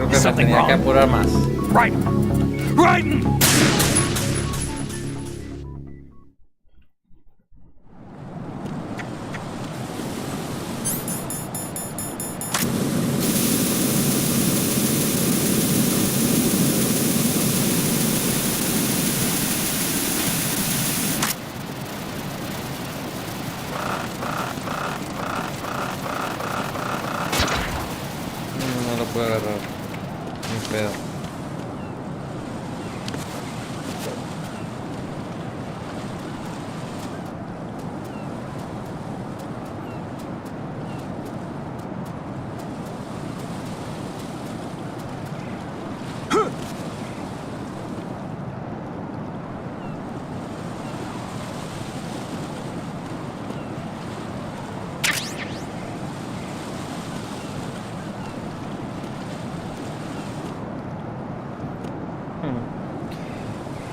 creo que me tenía que apurar más. Raiden! Raiden! No lo puedo agarrar. Ni pedo.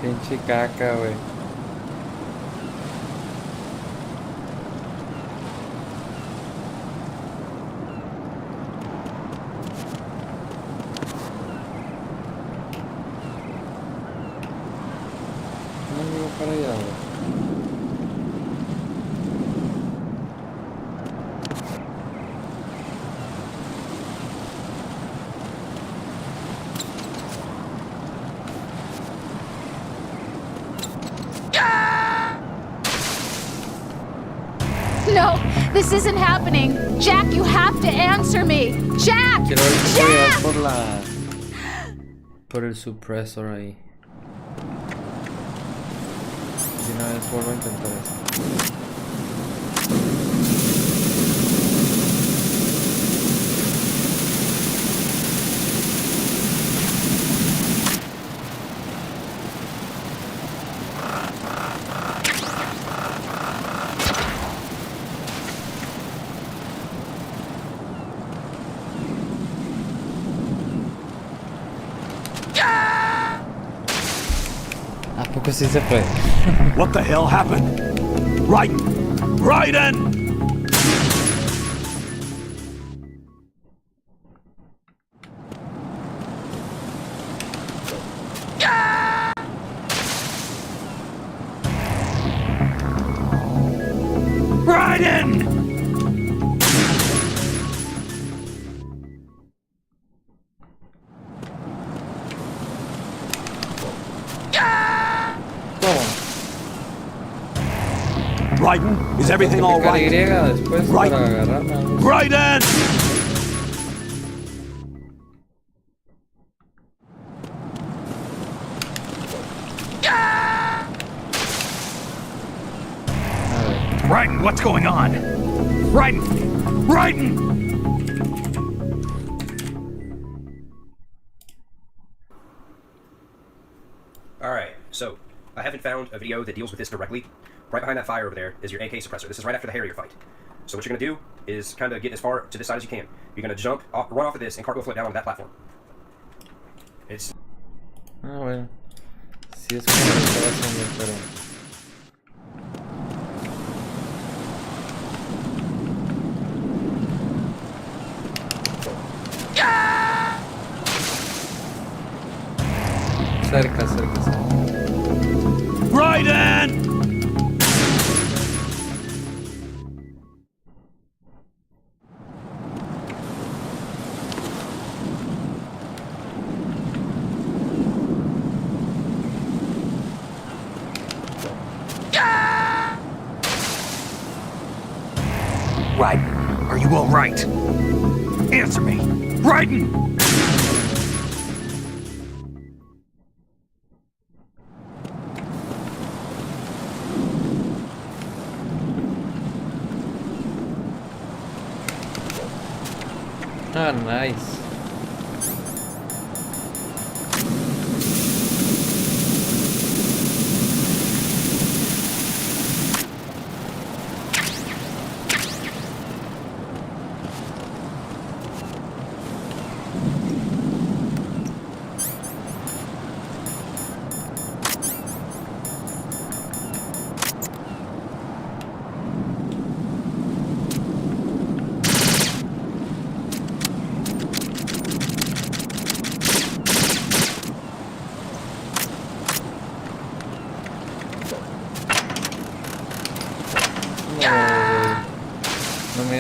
Pinche caca, güey. No me voy para allá, güey. No, this isn't happening. Jack, you have to answer me. Jack! Quiero ver si puedo Jack! llegar por el suppressor ahí. Y una vez vuelvo a intentar eso. ¿A poco sí se puede? What the hell happened? Raiden! Raiden! Raiden! ¿Cómo? Raiden, is everything all Picar Y right? después Right. para agarrarme algo. Raiden! A ver. Raiden, what's going on? Raiden! Raiden! Alright, so, I haven't found a video that deals with this directly. Right behind that fire over there is your AK suppressor. This is right after the Harrier fight. So what you're going to do is kind of get as far to this side as you can. You're going to jump, run off of this, and cartwheel flip down onto that platform. It's... Ah, bueno. Sí es como lo estaba haciendo, pero... Cerca, cerca, cerca. Raiden! Raiden, are you all right? Answer me! Raiden! Ah, nice.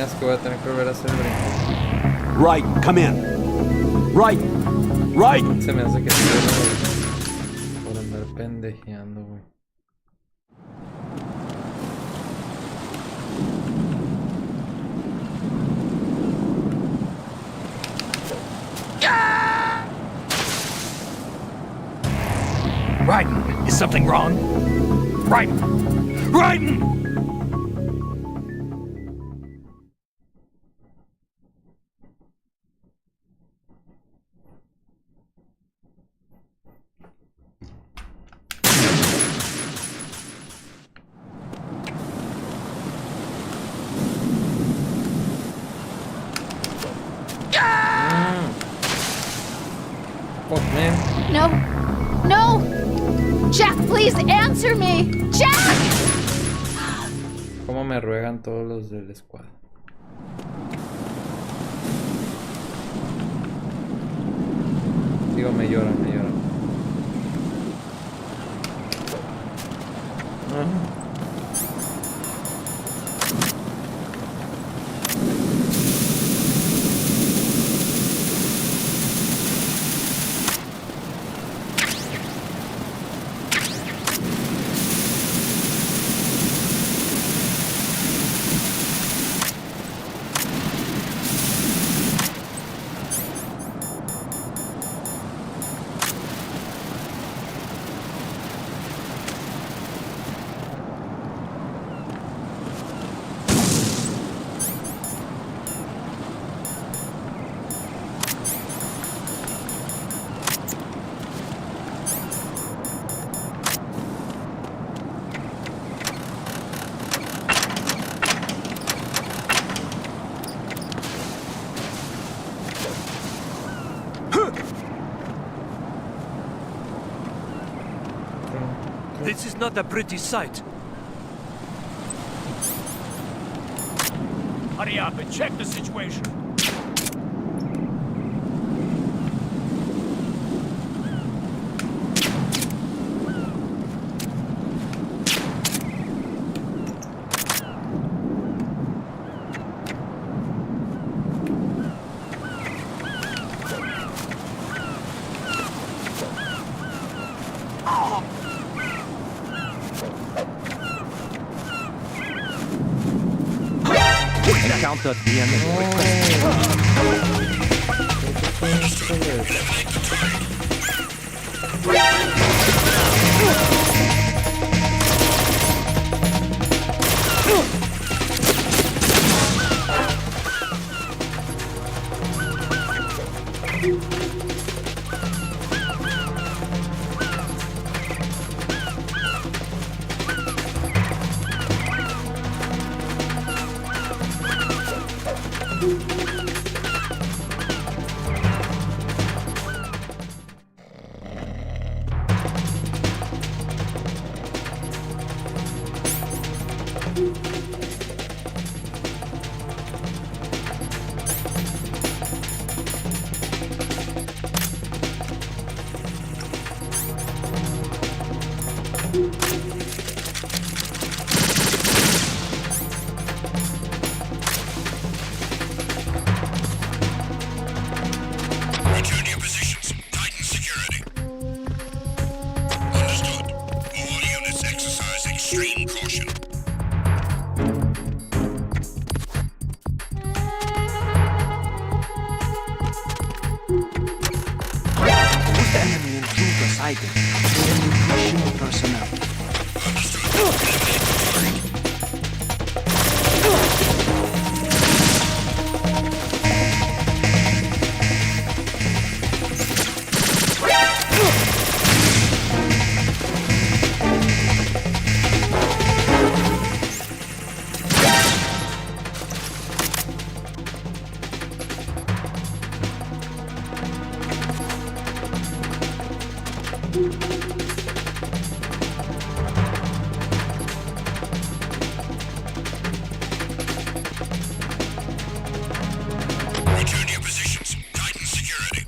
mías que voy a tener que volver a hacer el brinco. Right, come in. Right. Right. Se me hace que sí por andar pendejeando, güey. Raiden, is something wrong? Raiden! Raiden! Fuck, man. No. No! Jack, please answer me! Jack! Cómo me ruegan todos los del squad. Digo, me lloran, me lloran. This is not a pretty sight. Hurry up and check the situation. Encounter the enemy. Return to your positions. Titan security. Understood. All units exercise extreme caution. Put the enemy in Junta's item. Enemy shield personnel. Return to your positions. Titan security.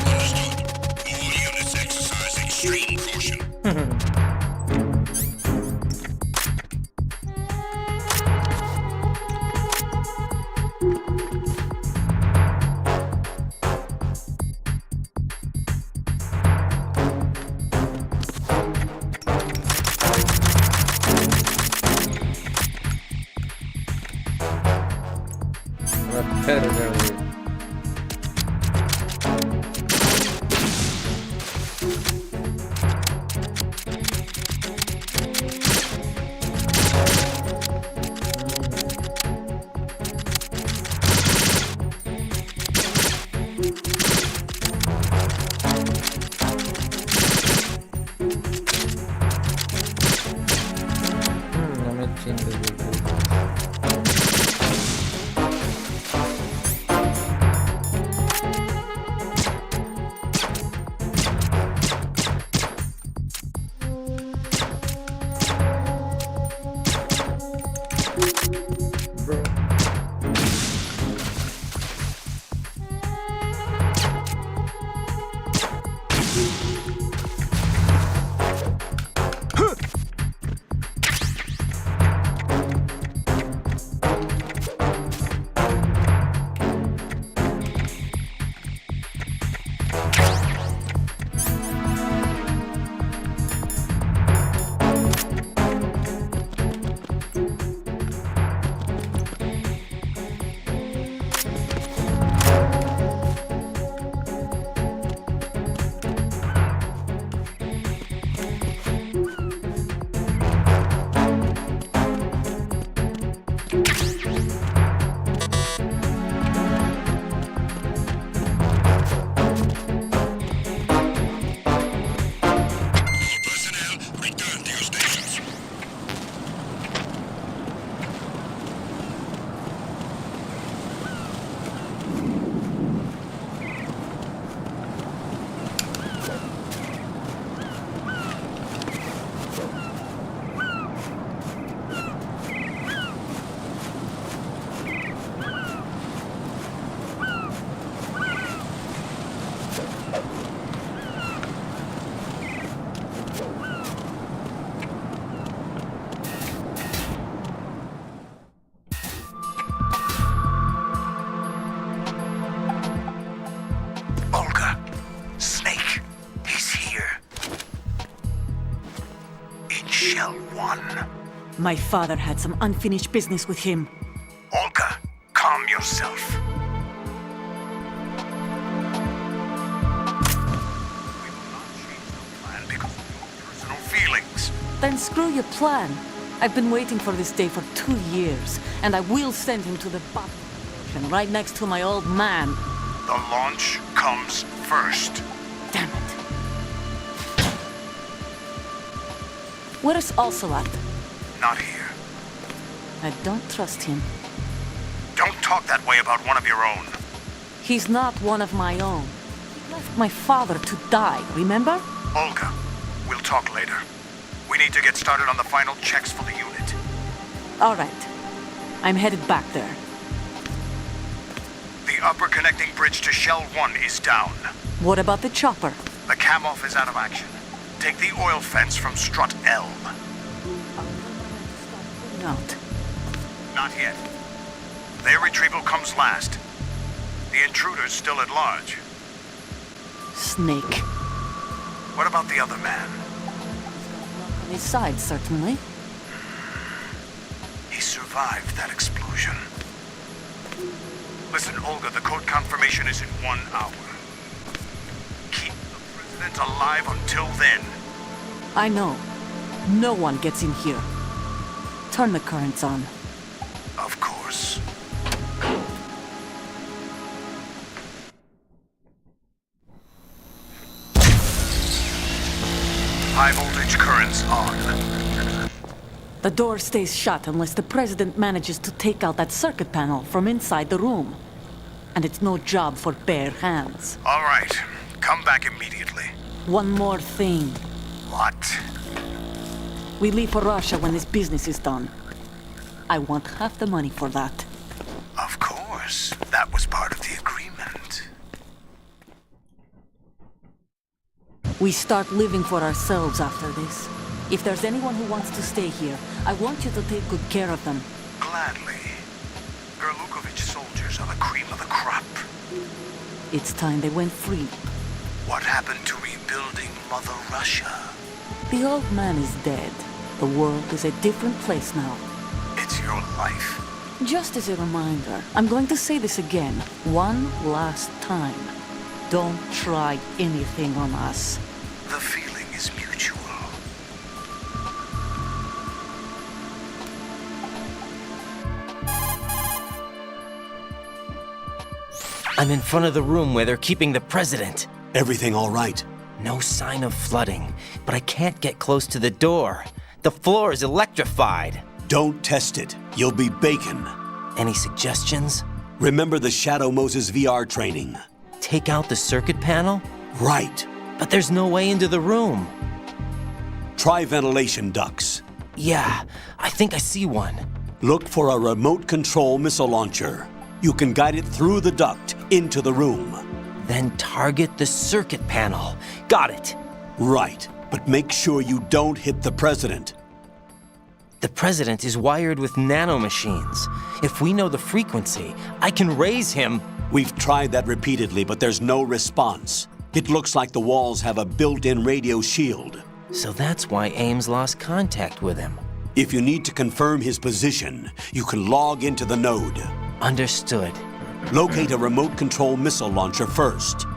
Understood. All units exercise extreme caution. Shell 1. My father had some unfinished business with him. Olga, calm yourself. We will not change the plan because of your personal feelings. Then screw your plan. I've been waiting for this day for 2 years, and I will send him to the bottom of the ocean, right next to my old man. The launch comes first. Damn it. Where's Ocelot? Not here. I don't trust him. Don't talk that way about one of your own. He's not one of my own. He left my father to die, remember? Olga, we'll talk later. We need to get started on the final checks for the unit. All right. I'm headed back there. The upper connecting bridge to Shell 1 is down. What about the chopper? The cam-off is out of action. Take the oil fence from strut L. Out. Not yet. Their retrieval comes last. The intruder's still at large. Snake. What about the other man? On his side, certainly. He survived that explosion. Listen, Olga, the code confirmation is in 1 hour. Keep the president alive until then. I know. No one gets in here. Turn the currents on. Of course. High voltage currents on. The door stays shut unless the president manages to take out that circuit panel from inside the room. And it's no job for bare hands. All right. Come back immediately. One more thing. What? We leave for Russia when this business is done. I want half the money for that. Of course. That was part of the agreement. We start living for ourselves after this. If there's anyone who wants to stay here, I want you to take good care of them. Gladly. Gerlukovich soldiers are the cream of the crop. It's time they went free. What happened to rebuilding Mother Russia? The old man is dead. The world is a different place now. It's your life. Just as a reminder, I'm going to say this again, one last time. Don't try anything on us. The feeling is mutual. I'm in front of the room where they're keeping the president. Everything all right? No sign of flooding, but I can't get close to the door. The floor is electrified. Don't test it. You'll be bacon. Any suggestions? Remember the Shadow Moses VR training? Take out the circuit panel? Right. But there's no way into the room. Try ventilation ducts. Yeah, I think I see one. Look for a remote control missile launcher. You can guide it through the duct into the room. Then target the circuit panel. Got it. Right, but make sure you don't hit the president. The president is wired with nanomachines. If we know the frequency, I can raise him. We've tried that repeatedly, but there's no response. It looks like the walls have a built-in radio shield. So that's why Ames lost contact with him. If you need to confirm his position, you can log into the node. Understood. Locate a remote control missile launcher first.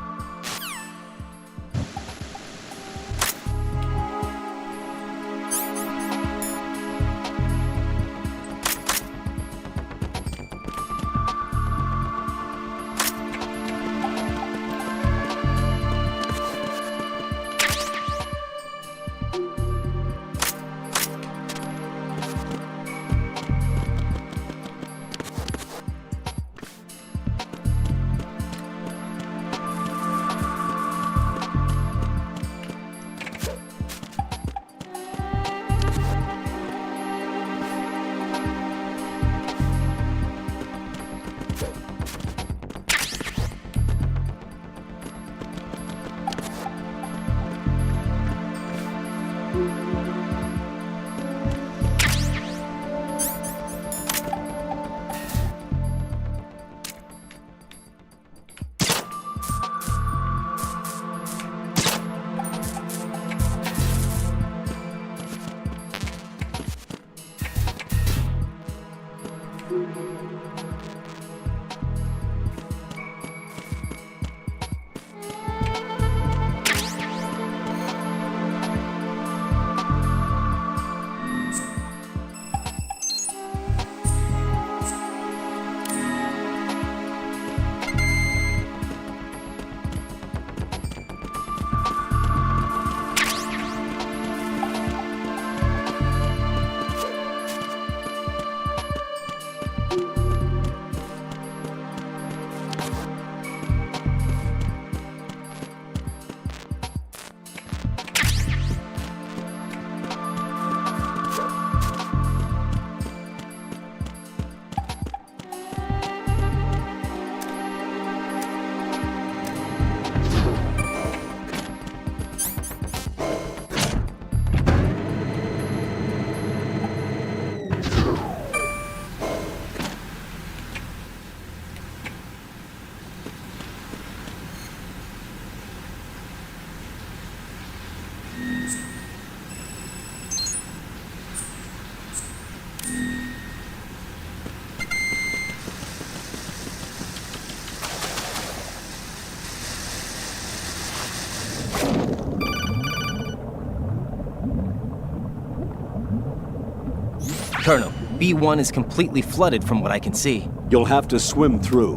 Colonel, B1 is completely flooded from what I can see. You'll have to swim through.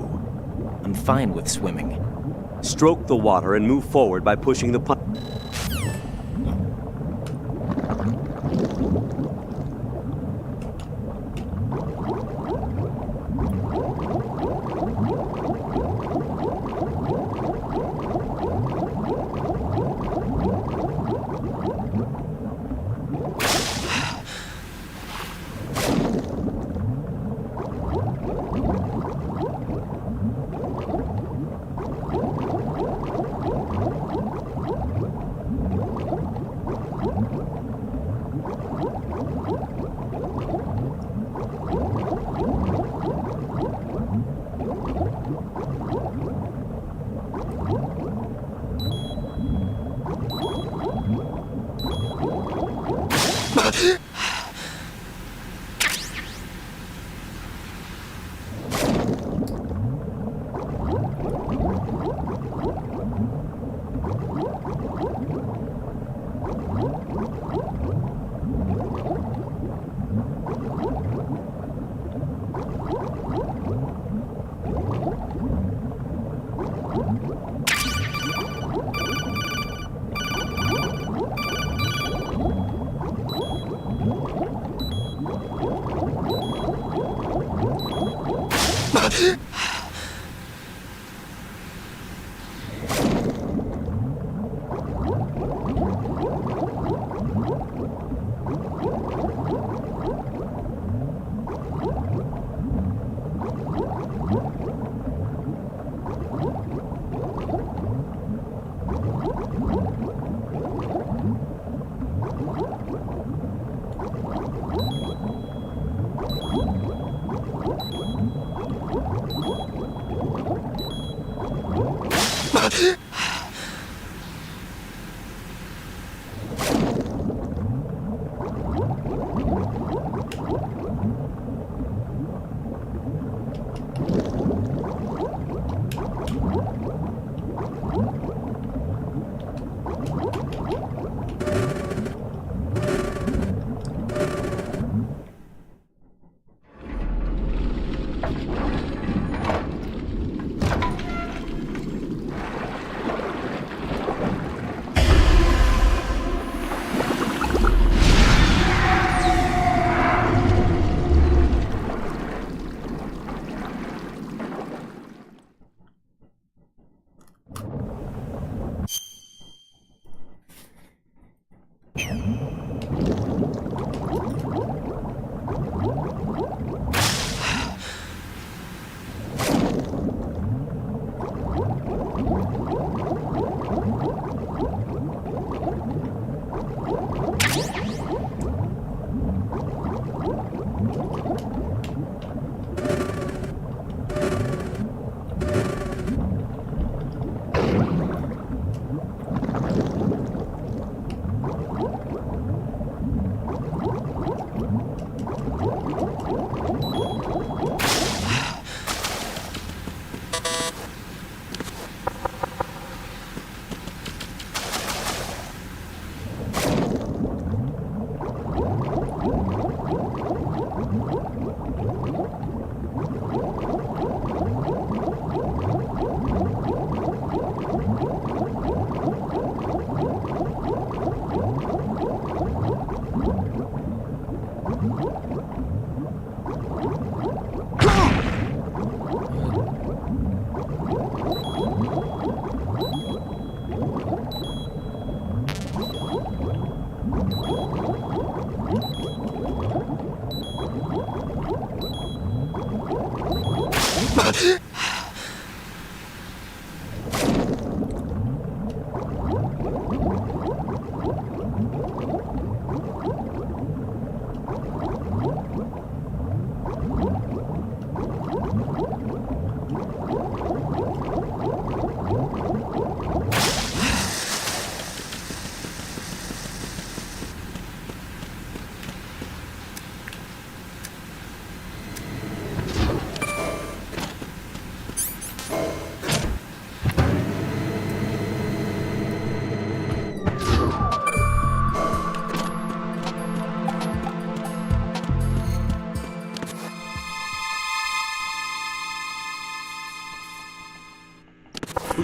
I'm fine with swimming. Stroke the water and move forward by pushing the pump.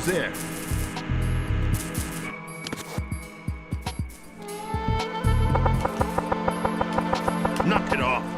Who's there? Knock it off.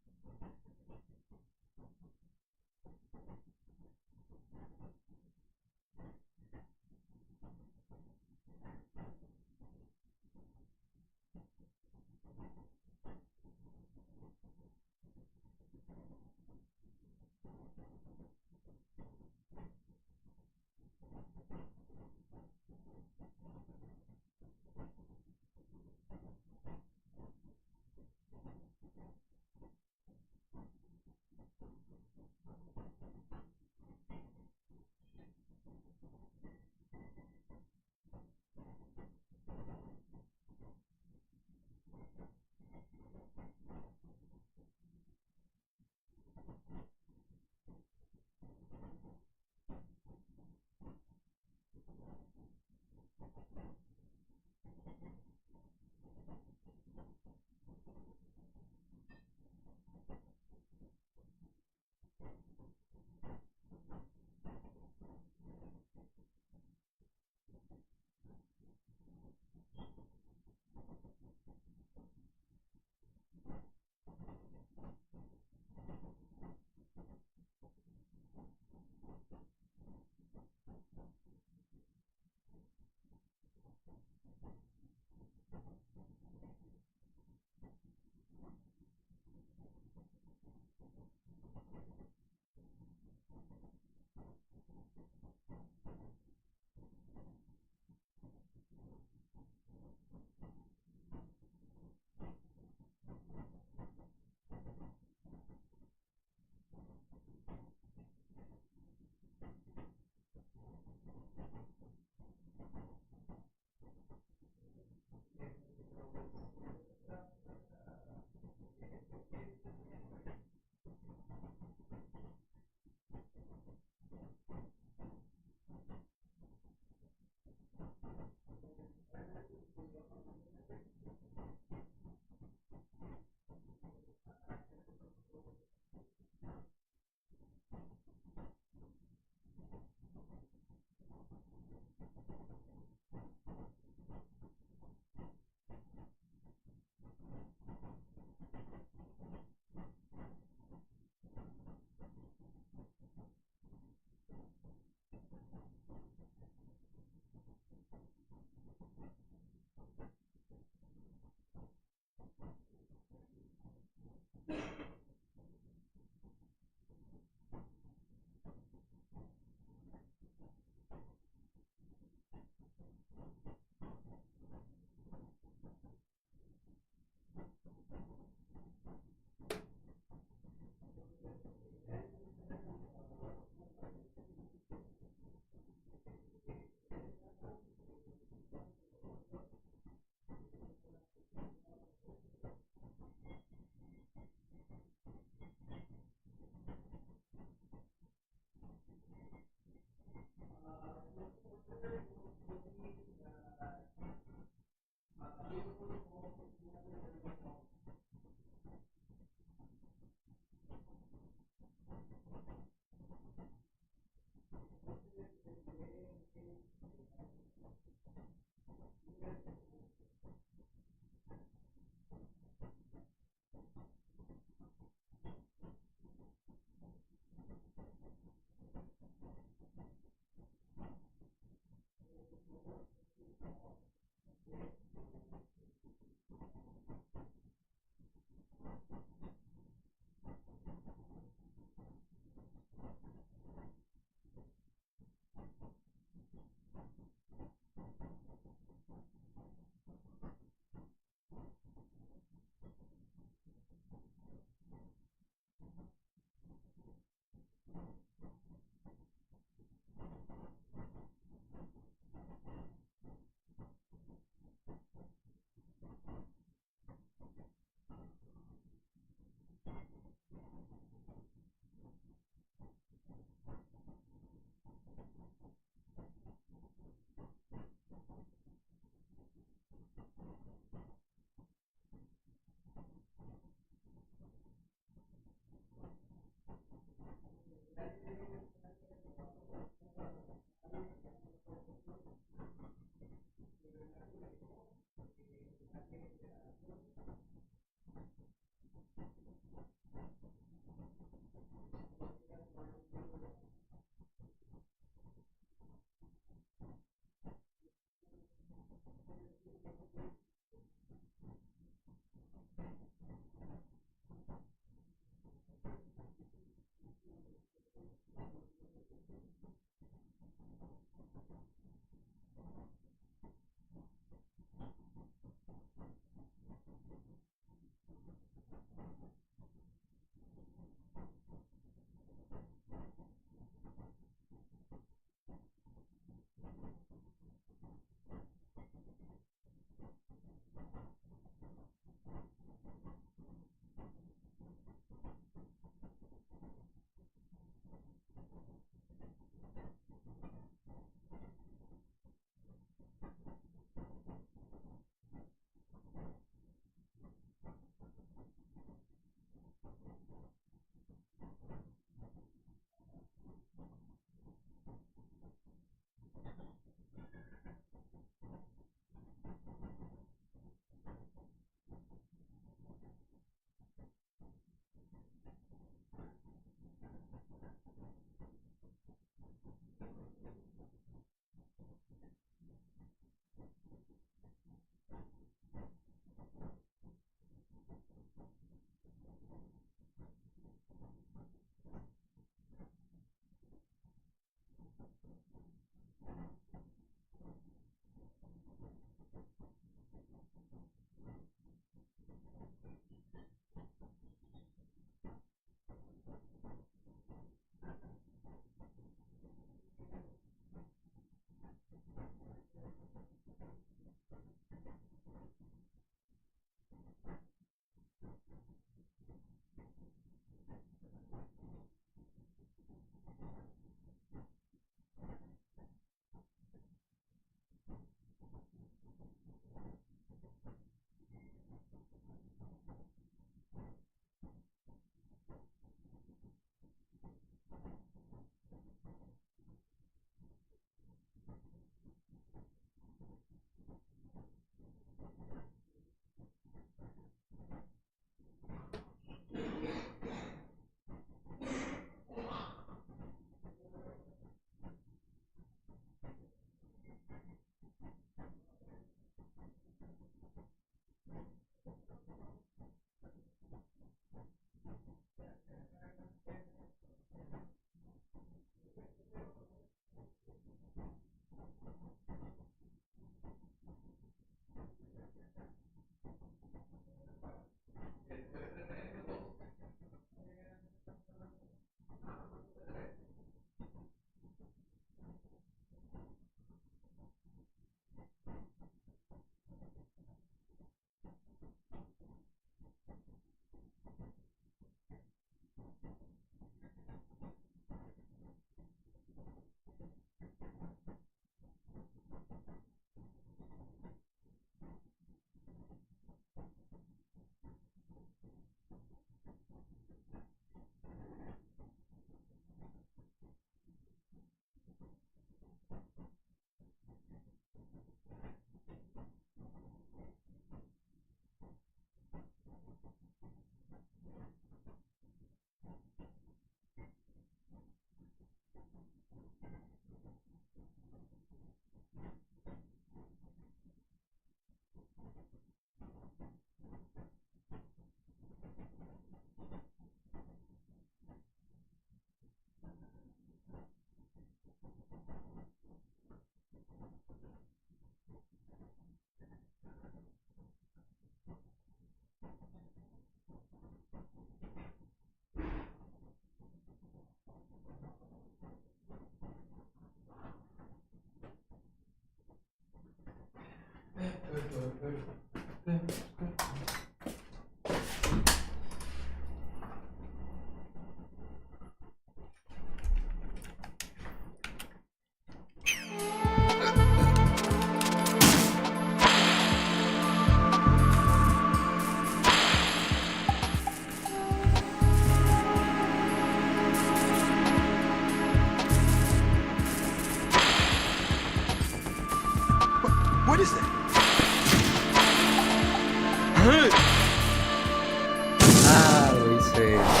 Sí.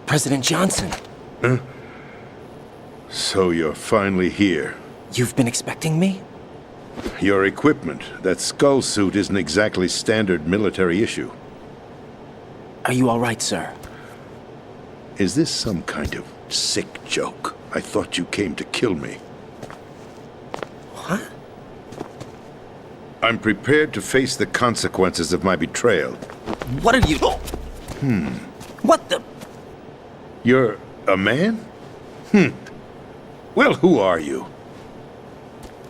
President Johnson, So you're finally here. you've been expecting me? Your equipment, that skull suit, isn't exactly standard military issue. Are you all right, sir? Is this some kind of sick joke? I thought you came to kill me. What? I'm prepared to face the consequences of my betrayal. What are you... What the... You're a man? Well, who are you?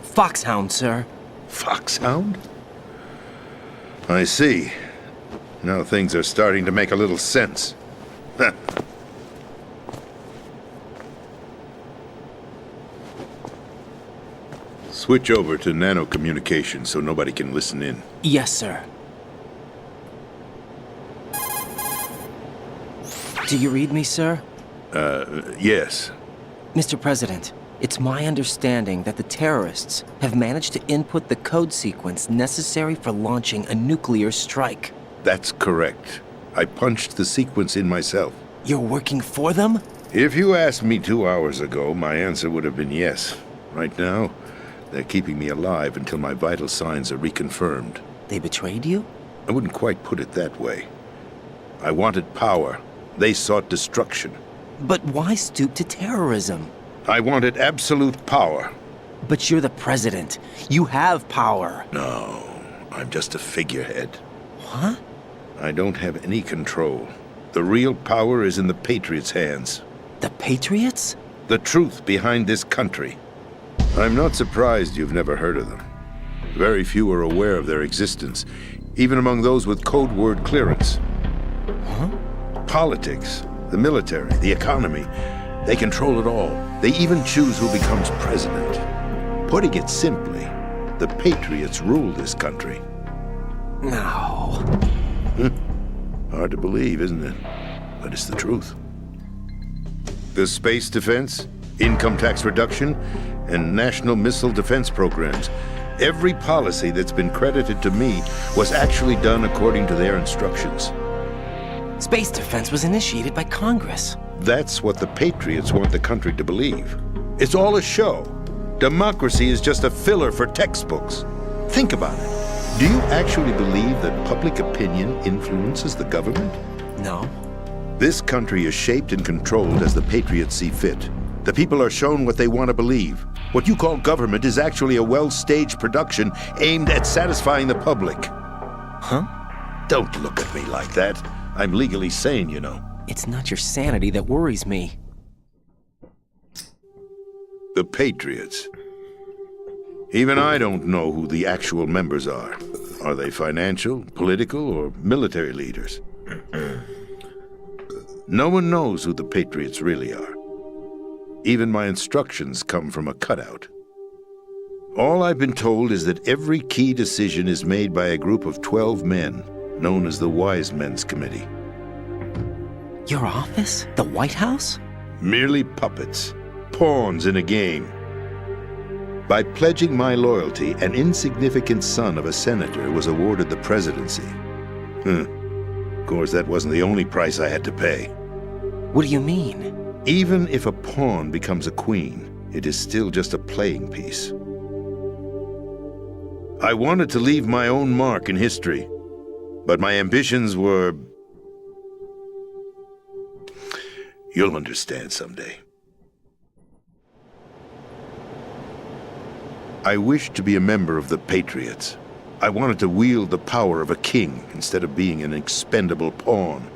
Foxhound, sir. Foxhound? I see. Now things are starting to make a little sense. Switch over to nano-communication so nobody can listen in. Yes, sir. Do you read me, sir? Yes. Mr. President, it's my understanding that the terrorists have managed to input the code sequence necessary for launching a nuclear strike. That's correct. I punched the sequence in myself. You're working for them? If you asked me 2 hours ago, my answer would have been yes. Right now, they're keeping me alive until my vital signs are reconfirmed. They betrayed you? I wouldn't quite put it that way. I wanted power. They sought destruction. But why stoop to terrorism? I wanted absolute power. But you're the president. You have power. No, I'm just a figurehead. What? I don't have any control. The real power is in the Patriots' hands. The Patriots? The truth behind this country. I'm not surprised you've never heard of them. Very few are aware of their existence, even among those with code word clearance. Huh? Politics, the military, the economy, they control it all. They even choose who becomes president. Putting it simply, the Patriots rule this country. No. Hard to believe, isn't it? But it's the truth. The space defense, income tax reduction, and national missile defense programs. Every policy that's been credited to me was actually done according to their instructions. Space defense was initiated by Congress. That's what the Patriots want the country to believe. It's all a show. Democracy is just a filler for textbooks. Think about it. Do you actually believe that public opinion influences the government? No. This country is shaped and controlled as the Patriots see fit. The people are shown what they want to believe. What you call government is actually a well-staged production aimed at satisfying the public. Huh? Don't look at me like that. I'm legally sane, you know. It's not your sanity that worries me. The Patriots. Even I don't know who the actual members are. Are they financial, political, or military leaders? No one knows who the Patriots really are. Even my instructions come from a cutout. All I've been told is that every key decision is made by a group of 12 men, known as the Wise Men's Committee. Your office? The White House? Merely puppets, pawns in a game. By pledging my loyalty, an insignificant son of a senator was awarded the presidency. Of course, that wasn't the only price I had to pay. What do you mean? Even if a pawn becomes a queen, it is still just a playing piece. I wanted to leave my own mark in history, but my ambitions were... You'll understand someday. I wished to be a member of the Patriots. I wanted to wield the power of a king instead of being an expendable pawn.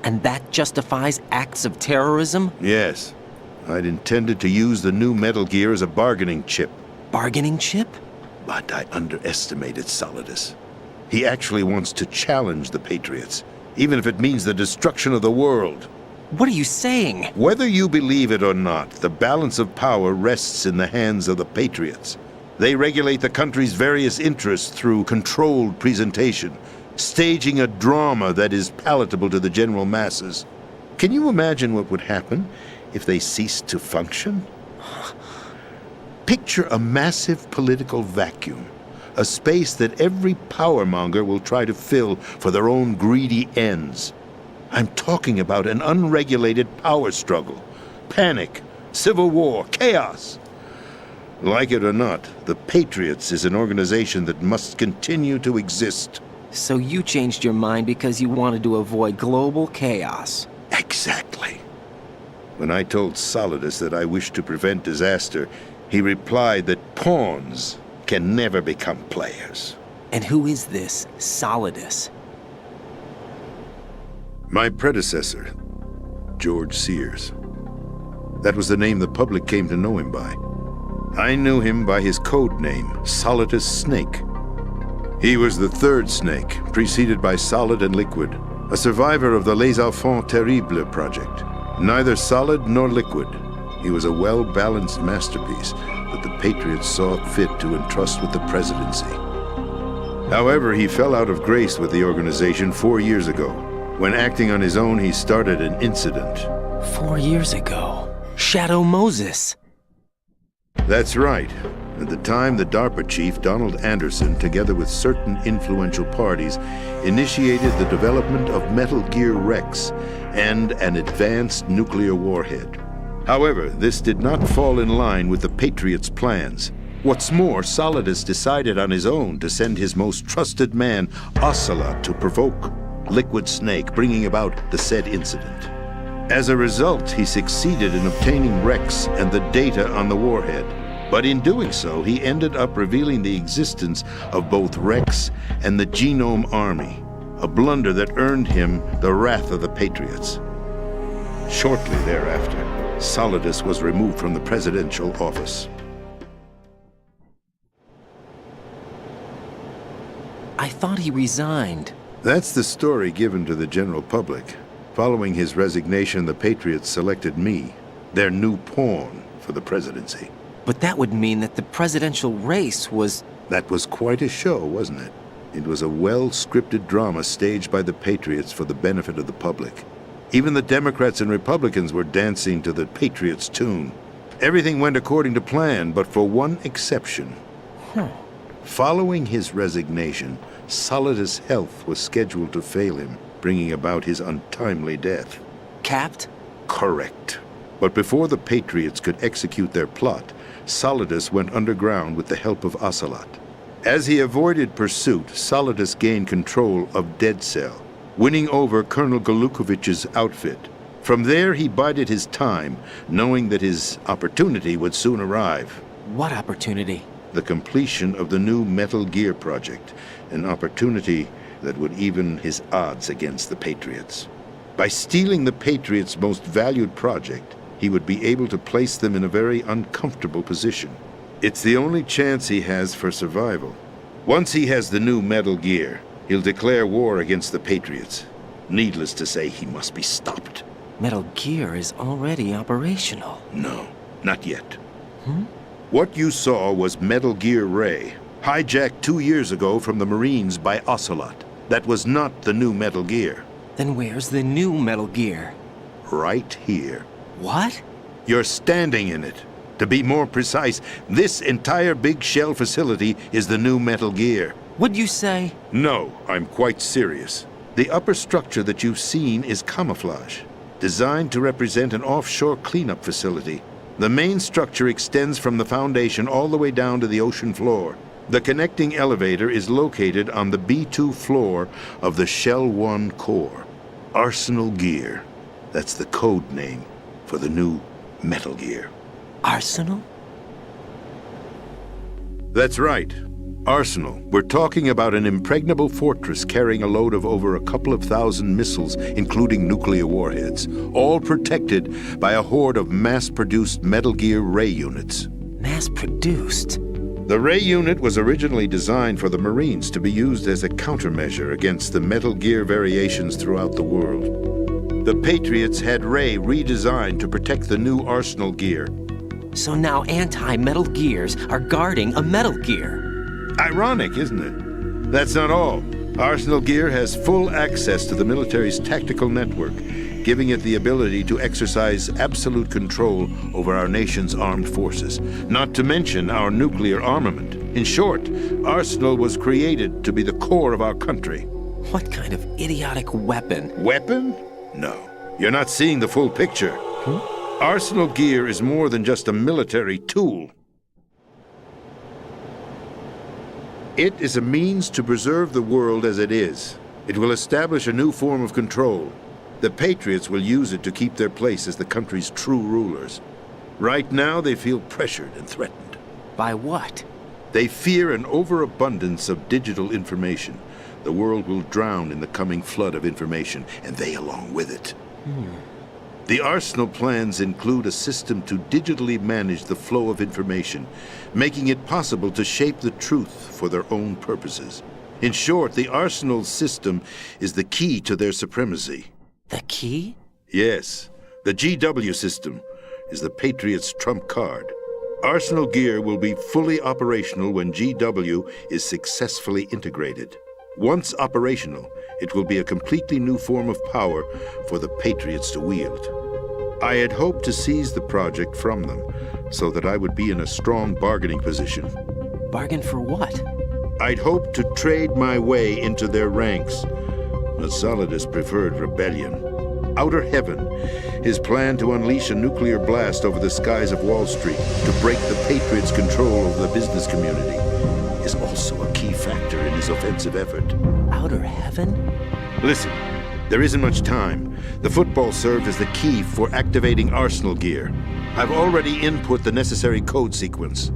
And that justifies acts of terrorism? Yes. I'd intended to use the new Metal Gear as a bargaining chip. Bargaining chip? But I underestimated Solidus. He actually wants to challenge the Patriots, even if it means the destruction of the world. What are you saying? Whether you believe it or not, the balance of power rests in the hands of the Patriots. They regulate the country's various interests through controlled presentation, staging a drama that is palatable to the general masses. Can you imagine what would happen if they ceased to function? Picture a massive political vacuum, a space that every powermonger will try to fill for their own greedy ends. I'm talking about an unregulated power struggle, panic, civil war, chaos. Like it or not, the Patriots is an organization that must continue to exist. So you changed your mind because you wanted to avoid global chaos. Exactly. When I told Solidus that I wished to prevent disaster, he replied that pawns can never become players. And who is this Solidus? My predecessor, George Sears. That was the name the public came to know him by. I knew him by his code name, Solidus Snake. He was the third Snake, preceded by Solid and Liquid, a survivor of the Les Enfants Terribles project. Neither solid nor liquid, he was a well-balanced masterpiece that the Patriots saw fit to entrust with the presidency. However, he fell out of grace with the organization 4 years ago. When acting on his own, he started an incident. 4 years ago. Shadow Moses. That's right. At the time, the DARPA chief, Donald Anderson, together with certain influential parties, initiated the development of Metal Gear Rex and an advanced nuclear warhead. However, this did not fall in line with the Patriots' plans. What's more, Solidus decided on his own to send his most trusted man, Ocelot, to provoke Liquid Snake, bringing about the said incident. As a result, he succeeded in obtaining Rex and the data on the warhead. But in doing so, he ended up revealing the existence of both Rex and the Genome Army, a blunder that earned him the wrath of the Patriots. Shortly thereafter, Solidus was removed from the presidential office. I thought he resigned. That's the story given to the general public. Following his resignation, the Patriots selected me, their new pawn, for the presidency. But that would mean that the presidential race was... That was quite a show, wasn't it? It was a well-scripted drama staged by the Patriots for the benefit of the public. Even the Democrats and Republicans were dancing to the Patriots' tune. Everything went according to plan, but for one exception. Following his resignation, Solidus' health was scheduled to fail him, bringing about his untimely death. Capped? Correct. But before the Patriots could execute their plot, Solidus went underground with the help of Ocelot. As he avoided pursuit, Solidus gained control of Dead Cell, winning over Colonel Golukovich's outfit. From there, he bided his time, knowing that his opportunity would soon arrive. What opportunity? The completion of the new Metal Gear project, an opportunity that would even his odds against the Patriots. By stealing the Patriots' most valued project, he would be able to place them in a very uncomfortable position. It's the only chance he has for survival. Once he has the new Metal Gear, he'll declare war against the Patriots. Needless to say, he must be stopped. Metal Gear is already operational. No, not yet. What you saw was Metal Gear Ray, hijacked 2 years ago from the Marines by Ocelot. That was not the new Metal Gear. Then where's the new Metal Gear? Right here. What? You're standing in it. To be more precise, this entire big shell facility is the new Metal Gear. What'd you say? No, I'm quite serious. The upper structure that you've seen is camouflage, designed to represent an offshore cleanup facility. The main structure extends from the foundation all the way down to the ocean floor. The connecting elevator is located on the B2 floor of the Shell 1 core. Arsenal Gear. That's the code name for the new Metal Gear. Arsenal? That's right. Arsenal. We're talking about an impregnable fortress carrying a load of over a couple of thousand missiles, including nuclear warheads, all protected by a horde of mass-produced Metal Gear Ray units. Mass-produced? The Ray unit was originally designed for the Marines to be used as a countermeasure against the Metal Gear variations throughout the world. The Patriots had Ray redesigned to protect the new Arsenal gear. So now anti-Metal Gears are guarding a Metal Gear. Ironic, isn't it? That's not all. Arsenal Gear has full access to the military's tactical network, giving it the ability to exercise absolute control over our nation's armed forces, not to mention our nuclear armament. In short, Arsenal was created to be the core of our country. What kind of idiotic weapon? Weapon? No. You're not seeing the full picture. Arsenal Gear is more than just a military tool. It is a means to preserve the world as it is. It will establish a new form of control. The Patriots will use it to keep their place as the country's true rulers. Right now, they feel pressured and threatened. By what? They fear an overabundance of digital information. The world will drown in the coming flood of information, and they along with it. The Arsenal plans include a system to digitally manage the flow of information, making it possible to shape the truth for their own purposes. In short, the Arsenal system is the key to their supremacy. The key? Yes. The GW system is the Patriots' trump card. Arsenal Gear will be fully operational when GW is successfully integrated. Once operational, it will be a completely new form of power for the Patriots to wield. I had hoped to seize the project from them, so that I would be in a strong bargaining position. Bargain for what? I'd hoped to trade my way into their ranks. But Solidus preferred rebellion. Outer Heaven, his plan to unleash a nuclear blast over the skies of Wall Street to break the Patriots' control over the business community, is also a key factor in his offensive effort. Outer Heaven? Listen, there isn't much time. The football served as the key for activating Arsenal Gear. I've already input the necessary code sequence.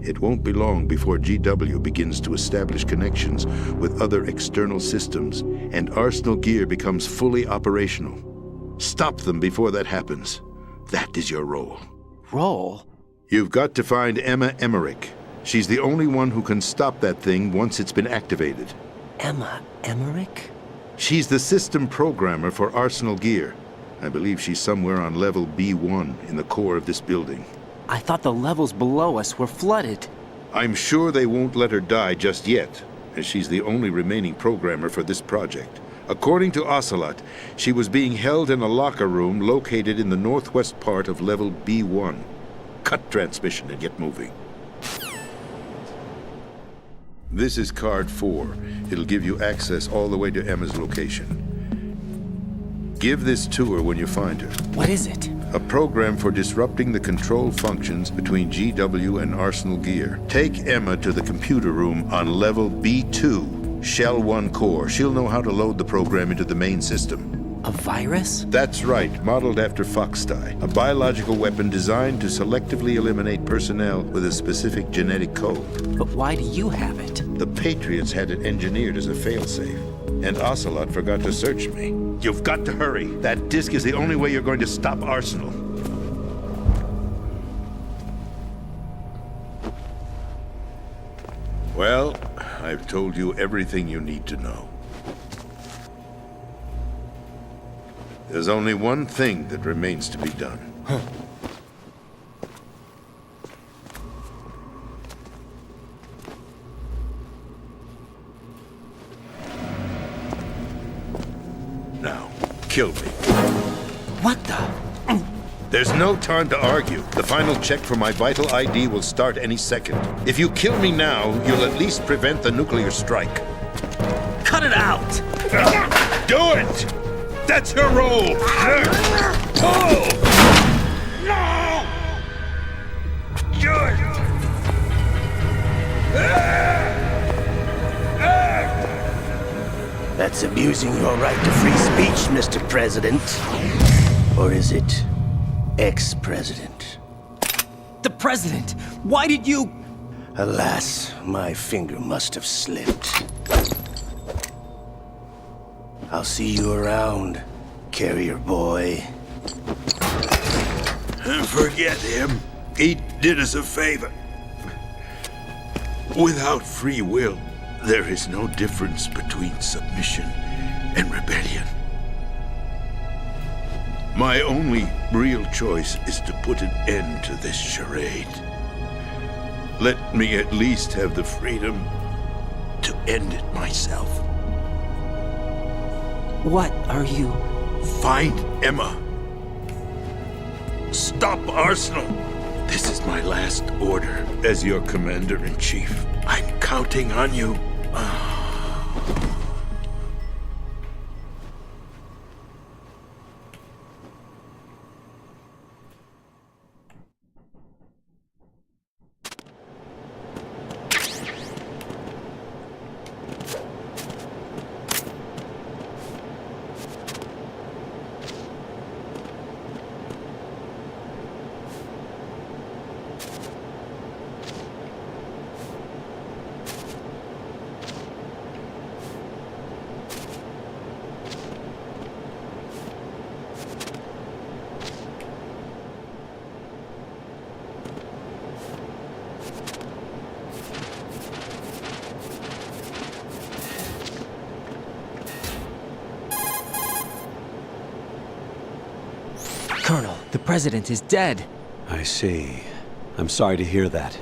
It won't be long before GW begins to establish connections with other external systems, and Arsenal Gear becomes fully operational. Stop them before that happens. That is your role. Role? You've got to find Emma Emmerich. She's the only one who can stop that thing once it's been activated. Emma Emmerich? She's the system programmer for Arsenal Gear. I believe she's somewhere on level B1 in the core of this building. I thought the levels below us were flooded. I'm sure they won't let her die just yet, as she's the only remaining programmer for this project. According to Ocelot, she was being held in a locker room located in the northwest part of level B1. Cut transmission and get moving. This is card 4. It'll give you access all the way to Emma's location. Give this to her when you find her. What is it? A program for disrupting the control functions between GW and Arsenal Gear. Take Emma to the computer room on level B2, Shell 1 core. She'll know how to load the program into the main system. A virus? That's right, modeled after Foxdie, a biological weapon designed to selectively eliminate personnel with a specific genetic code. But why do you have it? The Patriots had it engineered as a failsafe, and Ocelot forgot to search me. You've got to hurry. That disk is the only way you're going to stop Arsenal. Well, I've told you everything you need to know. There's only one thing that remains to be done. Now, kill me. What the? There's no time to argue. The final check for my vital ID will start any second. If you kill me now, you'll at least prevent the nuclear strike. Cut it out! Do it! That's your role! Pull! No! Do it! That's abusing your right to free speech, Mr. President. Or is it ex-president? The president! Why did you... Alas, my finger must have slipped. I'll see you around, carrier boy. Forget him. He did us a favor. Without free will, there is no difference between submission and rebellion. My only real choice is to put an end to this charade. Let me at least have the freedom to end it myself. What are you... Find Emma. Stop Arsenal. This is my last order as your commander-in-chief. I'm counting on you. Colonel, the President is dead. I see. I'm sorry to hear that.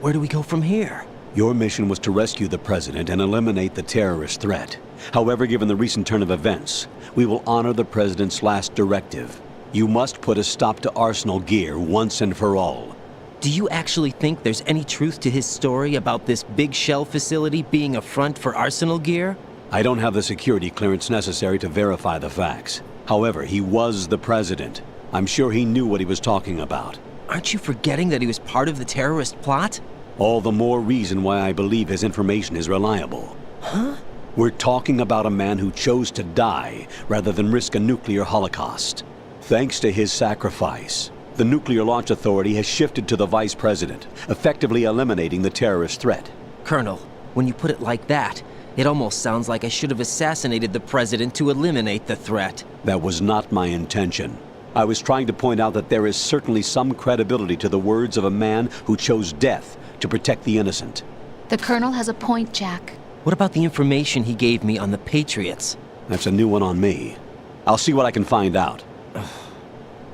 Where do we go from here? Your mission was to rescue the President and eliminate the terrorist threat. However, given the recent turn of events, we will honor the President's last directive. You must put a stop to Arsenal Gear once and for all. Do you actually think there's any truth to his story about this big shell facility being a front for Arsenal Gear? I don't have the security clearance necessary to verify the facts. However, he was the President. I'm sure he knew what he was talking about. Aren't you forgetting that he was part of the terrorist plot? All the more reason why I believe his information is reliable. Huh? We're talking about a man who chose to die rather than risk a nuclear holocaust. Thanks to his sacrifice, the Nuclear Launch Authority has shifted to the Vice President, effectively eliminating the terrorist threat. Colonel, when you put it like that, it almost sounds like I should have assassinated the President to eliminate the threat. That was not my intention. I was trying to point out that there is certainly some credibility to the words of a man who chose death to protect the innocent. The Colonel has a point, Jack. What about the information he gave me on the Patriots? That's a new one on me. I'll see what I can find out.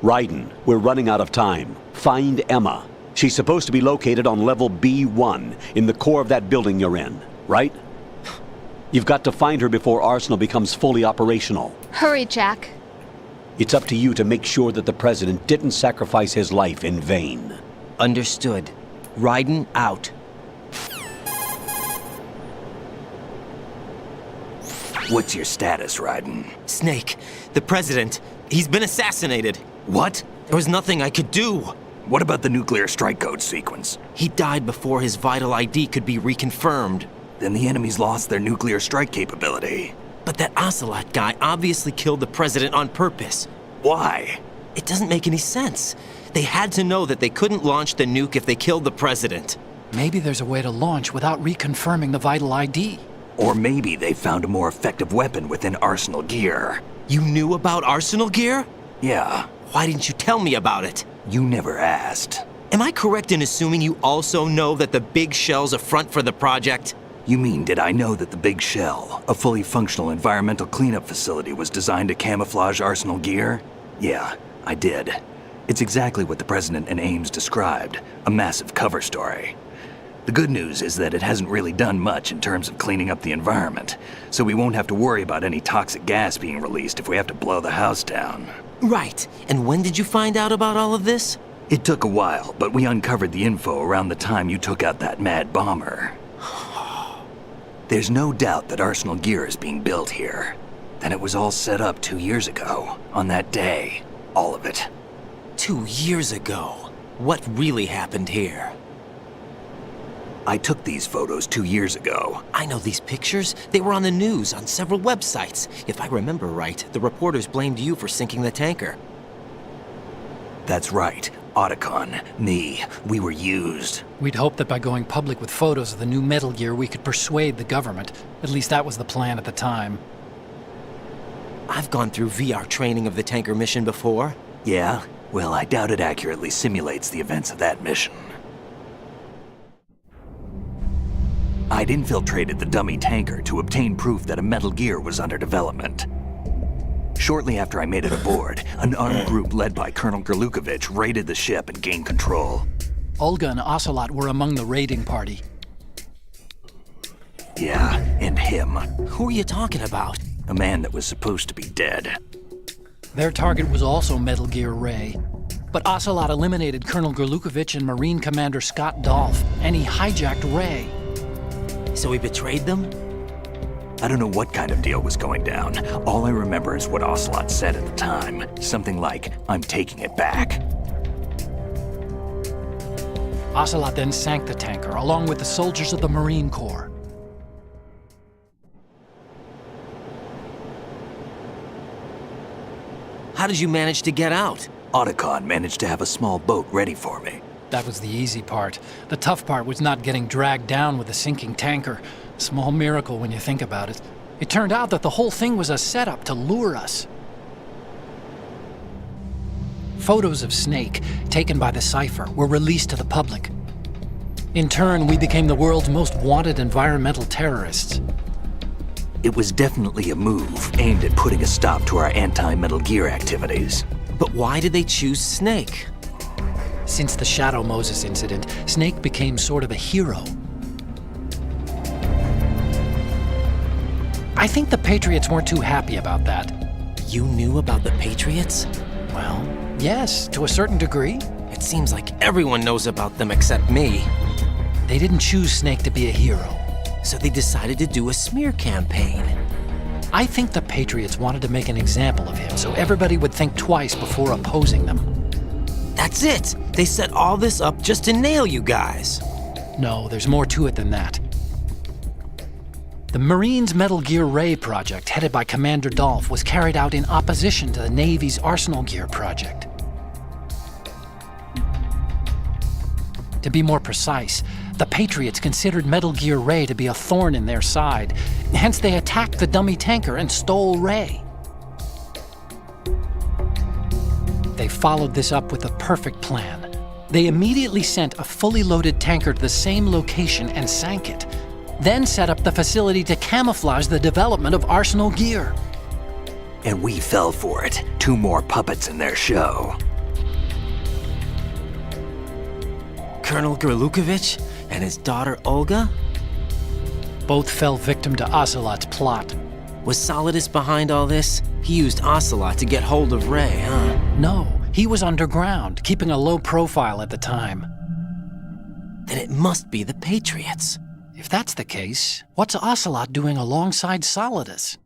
Raiden, we're running out of time. Find Emma. She's supposed to be located on level B1, in the core of that building you're in, right? You've got to find her before Arsenal becomes fully operational. Hurry, Jack. It's up to you to make sure that the President didn't sacrifice his life in vain. Understood. Raiden out. What's your status, Raiden? Snake, the President, he's been assassinated. What? There was nothing I could do. What about the nuclear strike code sequence? He died before his vital ID could be reconfirmed. Then the enemy's lost their nuclear strike capability. But that Ocelot guy obviously killed the President on purpose. Why? It doesn't make any sense. They had to know that they couldn't launch the nuke if they killed the President. Maybe there's a way to launch without reconfirming the vital ID. Or maybe they found a more effective weapon within Arsenal Gear. You knew about Arsenal Gear? Yeah. Why didn't you tell me about it? You never asked. Am I correct in assuming you also know that the Big Shell's a front for the project? You mean, did I know that the Big Shell, a fully functional environmental cleanup facility, was designed to camouflage Arsenal Gear? Yeah, I did. It's exactly what the President and Ames described, a massive cover story. The good news is that it hasn't really done much in terms of cleaning up the environment, so we won't have to worry about any toxic gas being released if we have to blow the house down. Right. And when did you find out about all of this? It took a while, but we uncovered the info around the time you took out that mad bomber. There's no doubt that Arsenal Gear is being built here. Then it was all set up 2 years ago, on that day. All of it. 2 years ago? What really happened here? I took these photos 2 years ago. I know these pictures. They were on the news, on several websites. If I remember right, the reporters blamed you for sinking the tanker. That's right. Otacon, me, we were used. We'd hoped that by going public with photos of the new Metal Gear, we could persuade the government. At least that was the plan at the time. I've gone through VR training of the tanker mission before. Yeah? Well, I doubt it accurately simulates the events of that mission. I'd infiltrated the dummy tanker to obtain proof that a Metal Gear was under development. Shortly after I made it aboard, an armed group led by Colonel Gerlukovich raided the ship and gained control. Olga and Ocelot were among the raiding party. Yeah, and him. Who are you talking about? A man that was supposed to be dead. Their target was also Metal Gear Ray. But Ocelot eliminated Colonel Gerlukovich and Marine Commander Scott Dolph, and he hijacked Ray. So he betrayed them? I don't know what kind of deal was going down. All I remember is what Ocelot said at the time. Something like, "I'm taking it back." Ocelot then sank the tanker, along with the soldiers of the Marine Corps. How did you manage to get out? Otacon managed to have a small boat ready for me. That was the easy part. The tough part was not getting dragged down with a sinking tanker. Small miracle when you think about it. It turned out that the whole thing was a setup to lure us. Photos of Snake, taken by the Cypher, were released to the public. In turn, we became the world's most wanted environmental terrorists. It was definitely a move aimed at putting a stop to our anti-Metal Gear activities. But why did they choose Snake? Since the Shadow Moses incident, Snake became sort of a hero. I think the Patriots weren't too happy about that. You knew about the Patriots? Well, yes, to a certain degree. It seems like everyone knows about them except me. They didn't choose Snake to be a hero. So they decided to do a smear campaign. I think the Patriots wanted to make an example of him so everybody would think twice before opposing them. That's it! They set all this up just to nail you guys. No, there's more to it than that. The Marines' Metal Gear Ray project, headed by Commander Dolph, was carried out in opposition to the Navy's Arsenal Gear project. To be more precise, the Patriots considered Metal Gear Ray to be a thorn in their side. Hence, they attacked the dummy tanker and stole Ray. They followed this up with a perfect plan. They immediately sent a fully loaded tanker to the same location and sank it, then set up the facility to camouflage the development of Arsenal Gear. And we fell for it. 2 more puppets in their show. Colonel Gerlukovich and his daughter Olga? Both fell victim to Ocelot's plot. Was Solidus behind all this? He used Ocelot to get hold of Ray, huh? No, he was underground, keeping a low profile at the time. Then it must be the Patriots. If that's the case, what's Ocelot doing alongside Solidus?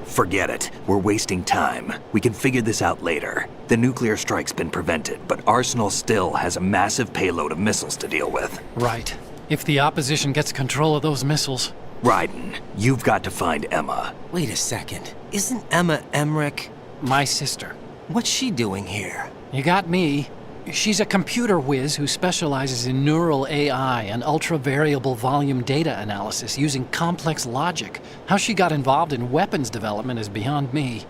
Forget it. We're wasting time. We can figure this out later. The nuclear strike's been prevented, but Arsenal still has a massive payload of missiles to deal with. Right. If the opposition gets control of those missiles. Raiden, you've got to find Emma. Wait a second. Isn't Emma Emmerich? My sister. What's she doing here? You got me. She's a computer whiz who specializes in neural AI and ultra-variable volume data analysis using complex logic. How she got involved in weapons development is beyond me.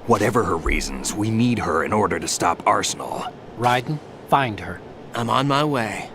Whatever her reasons, we need her in order to stop Arsenal. Raiden, find her. I'm on my way.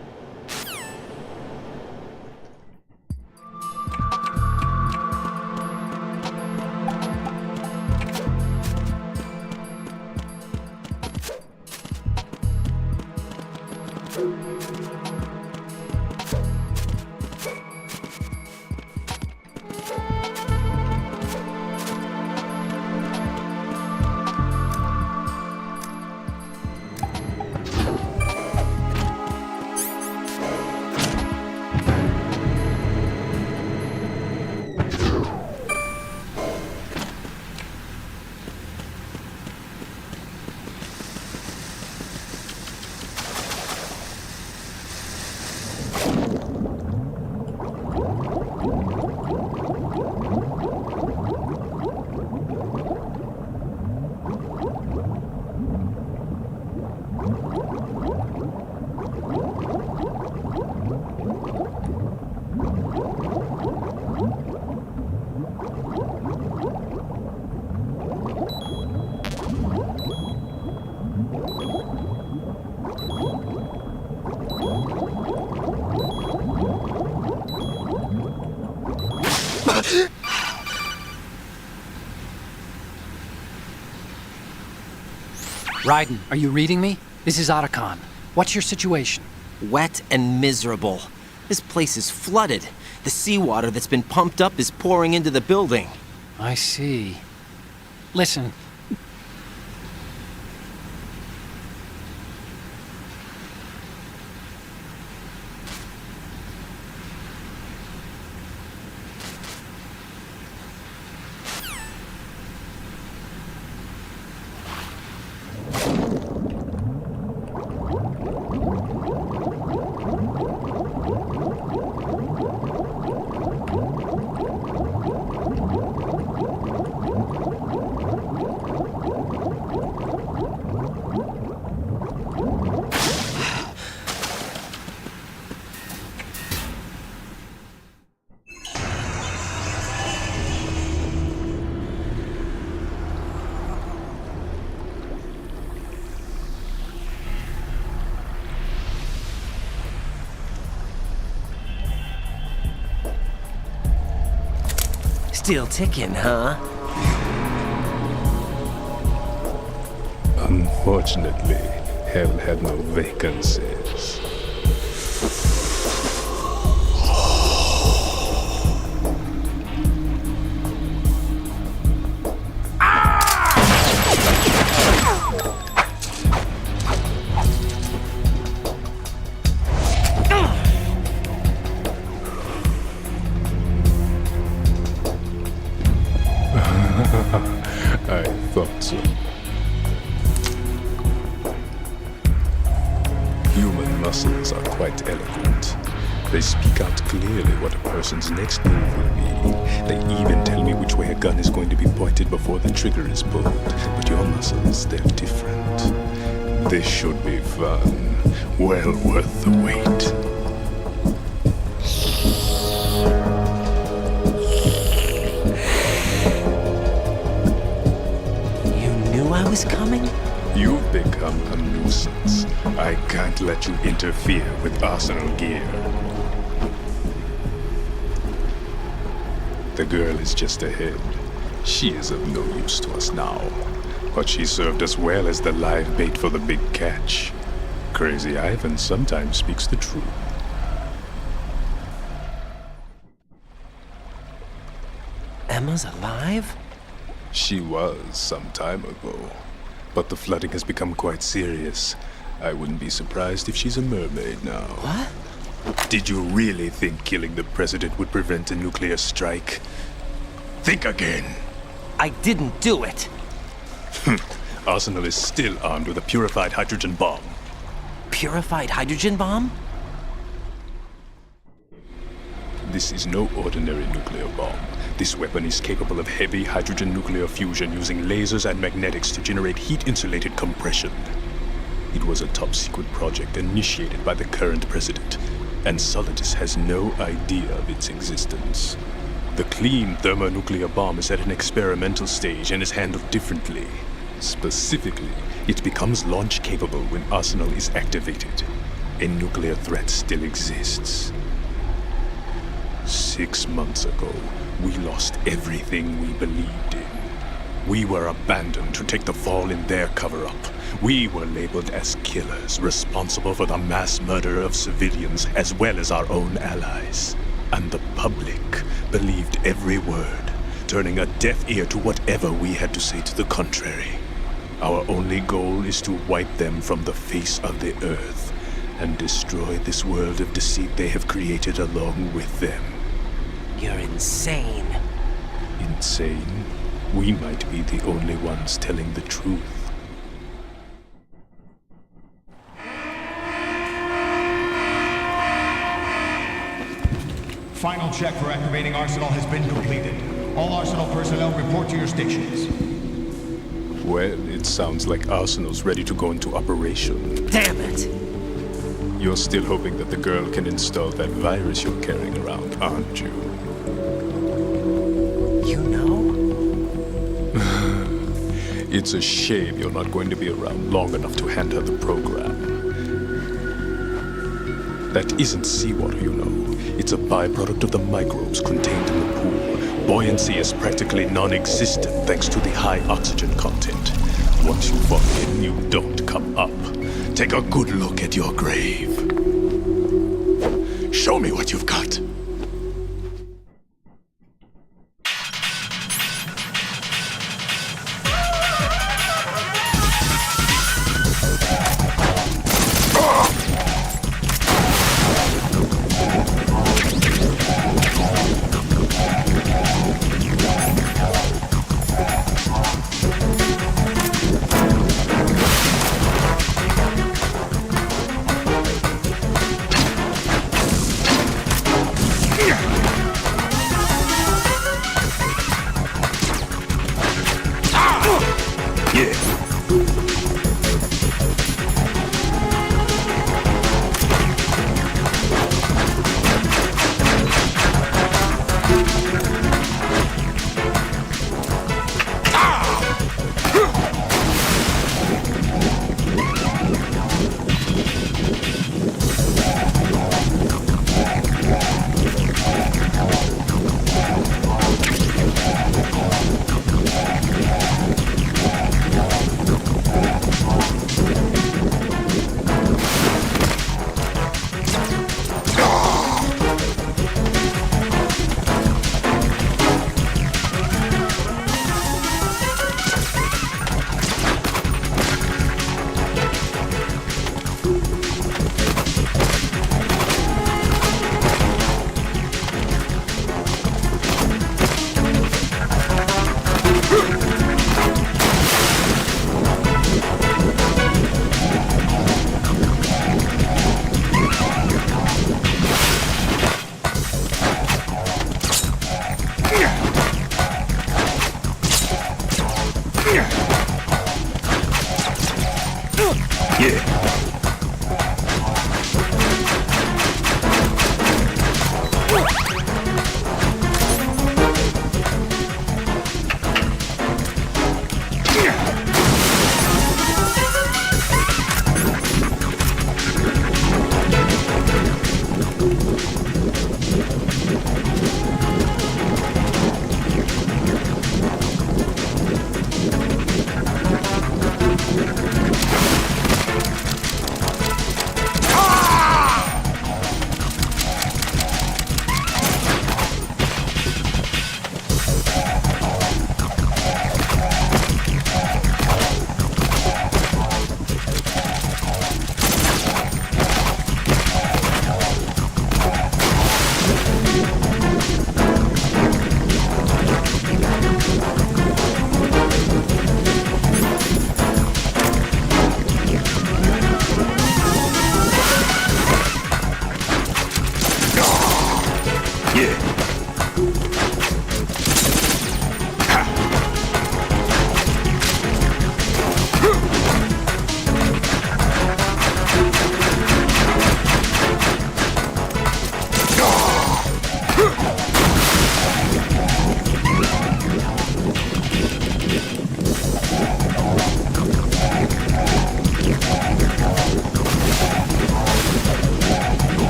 Raiden, are you reading me? This is Otacon. What's your situation? Wet and miserable. This place is flooded. The seawater that's been pumped up is pouring into the building. I see. Listen. Still ticking, huh? Unfortunately, hell had no vacancies. I thought so. Human muscles are quite eloquent. They speak out clearly what a person's next move will be. They even tell me which way a gun is going to be pointed before the trigger is pulled. But your muscles, they're different. This should be fun. Well worth the wait. I was coming? You've become a nuisance. I can't let you interfere with Arsenal gear. The girl is just ahead. She is of no use to us now. But she served us well as the live bait for the big catch. Crazy Ivan sometimes speaks the truth. Emma's alive? She was some time ago, but the flooding has become quite serious. I wouldn't be surprised if she's a mermaid now. What? Did you really think killing the president would prevent a nuclear strike? Think again. I didn't do it. Arsenal is still armed with a purified hydrogen bomb. Purified hydrogen bomb? This is no ordinary nuclear bomb. This weapon is capable of heavy hydrogen nuclear fusion using lasers and magnetics to generate heat-insulated compression. It was a top-secret project initiated by the current president, and Solidus has no idea of its existence. The clean thermonuclear bomb is at an experimental stage and is handled differently. Specifically, it becomes launch-capable when Arsenal is activated. A nuclear threat still exists. 6 months ago, we lost everything we believed in. We were abandoned to take the fall in their cover-up. We were labeled as killers, responsible for the mass murder of civilians as well as our own allies. And the public believed every word, turning a deaf ear to whatever we had to say to the contrary. Our only goal is to wipe them from the face of the earth and destroy this world of deceit they have created along with them. You're insane. Insane? We might be the only ones telling the truth. Final check for activating Arsenal has been completed. All Arsenal personnel report to your stations. Well, it sounds like Arsenal's ready to go into operation. Damn it! You're still hoping that the girl can install that virus you're carrying around, aren't you? You know? It's a shame you're not going to be around long enough to hand her the program. That isn't seawater, you know. It's a byproduct of the microbes contained in the pool. Buoyancy is practically non-existent thanks to the high oxygen content. Once you fall in, you don't come up. Take a good look at your grave. Show me what you've got.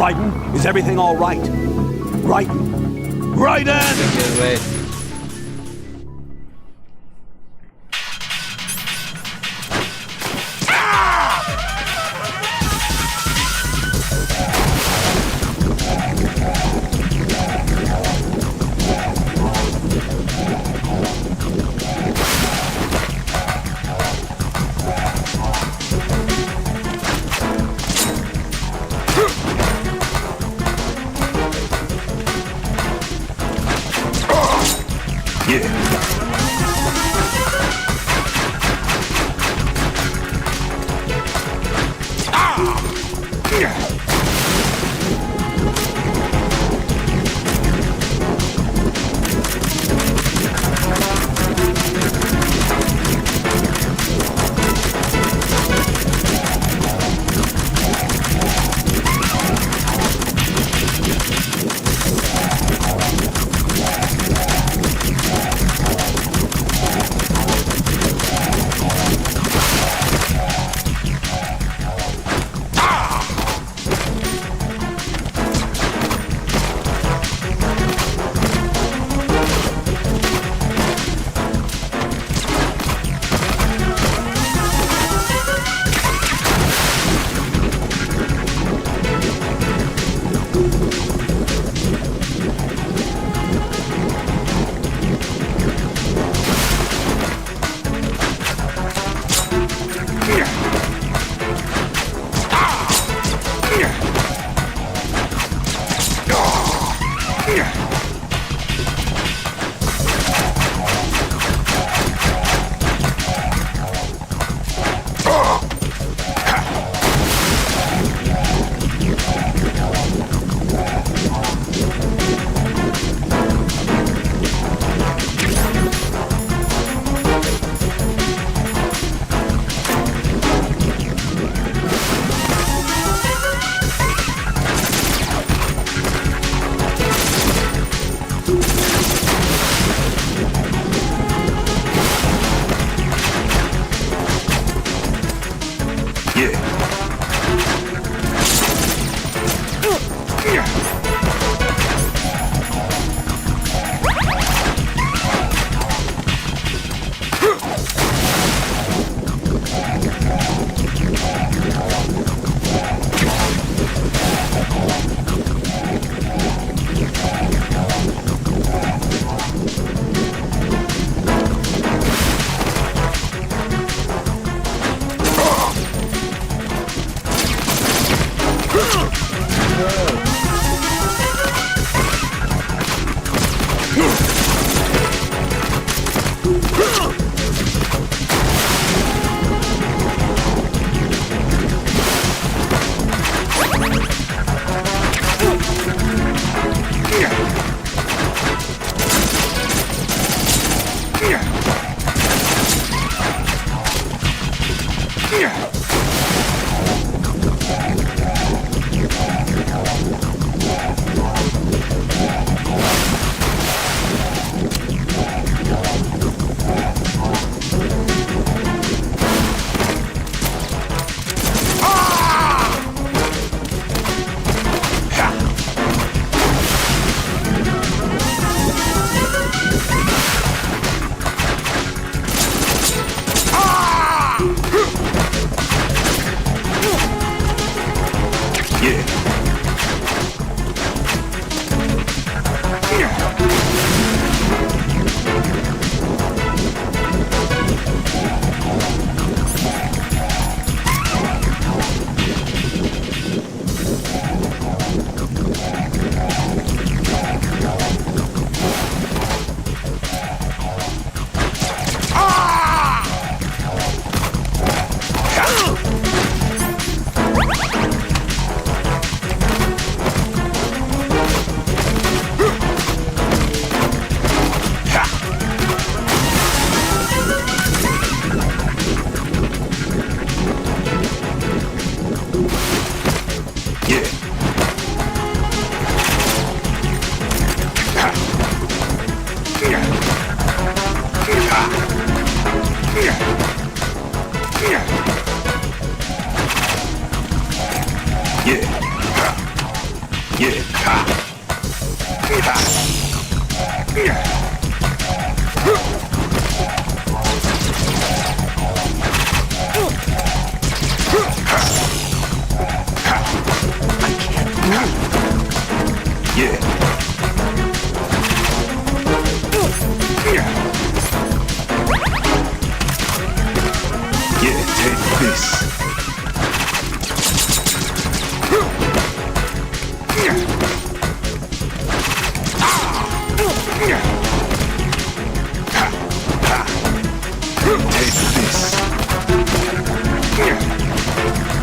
Raiden, is everything all right? Raiden! Raiden! Wait.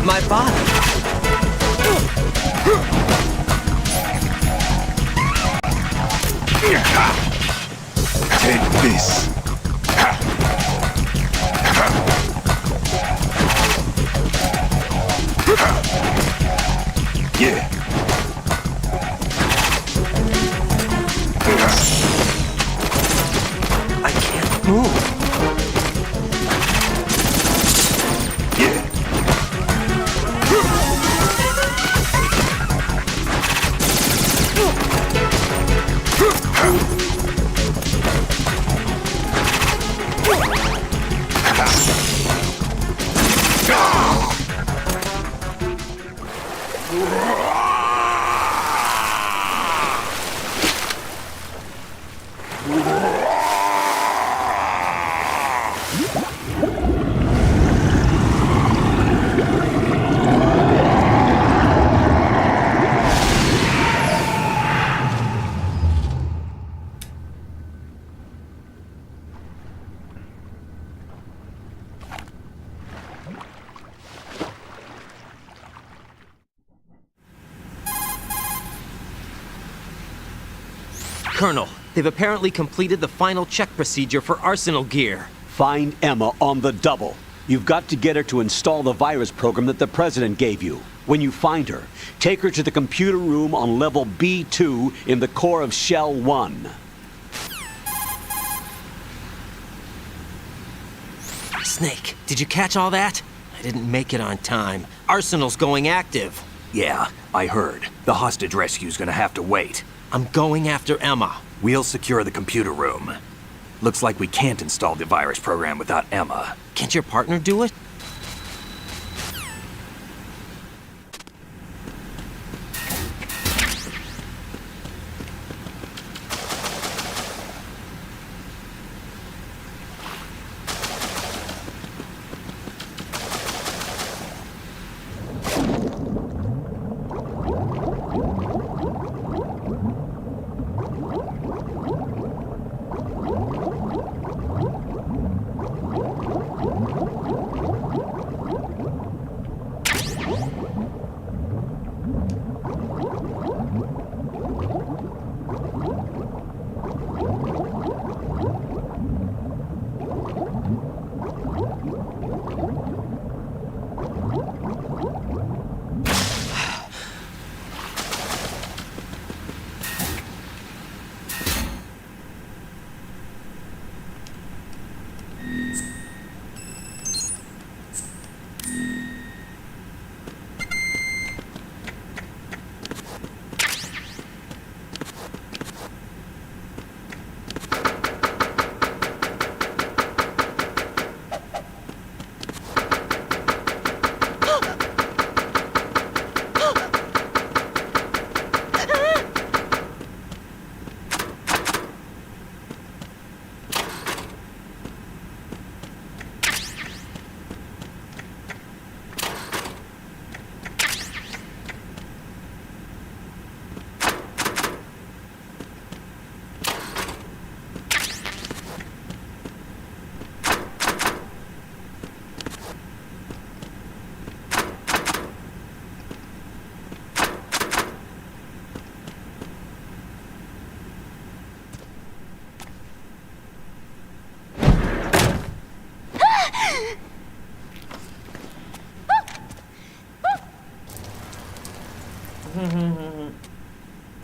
My body. Take this. Yeah. I can't move. Yeah. Colonel, they've apparently completed the final check procedure for Arsenal gear. Find Emma on the double. You've got to get her to install the virus program that the President gave you. When you find her, take her to the computer room on level B2 in the core of Shell 1. Snake, did you catch all that? I didn't make it on time. Arsenal's going active. Yeah, I heard. The hostage rescue's gonna have to wait. I'm going after Emma. We'll secure the computer room. Looks like we can't install the virus program without Emma. Can't your partner do it?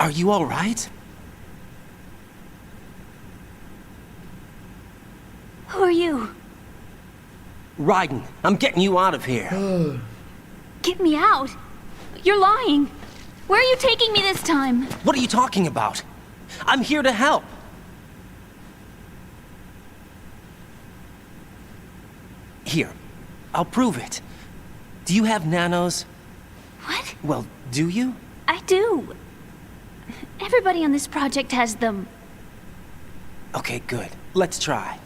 Are you all right? Who are you? Raiden, I'm getting you out of here. Get me out. You're lying. Where are you taking me this time? What are you talking about? I'm here to help. Here, I'll prove it. Do you have nanos? What? Well, do you? I do. Everybody on this project has them. Okay, good. Let's try.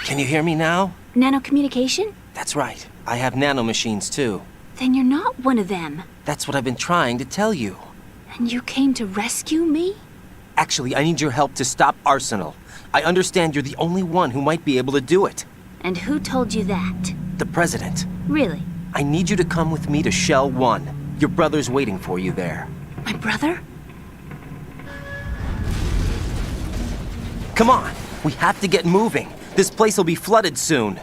Can you hear me now? Nanocommunication? That's right. I have nanomachines too. Then you're not one of them. That's what I've been trying to tell you. And you came to rescue me? Actually, I need your help to stop Arsenal. I understand you're the only one who might be able to do it. And who told you that? The President. Really? I need you to come with me to Shell 1. Your brother's waiting for you there. My brother? Come on! We have to get moving. This place will be flooded soon.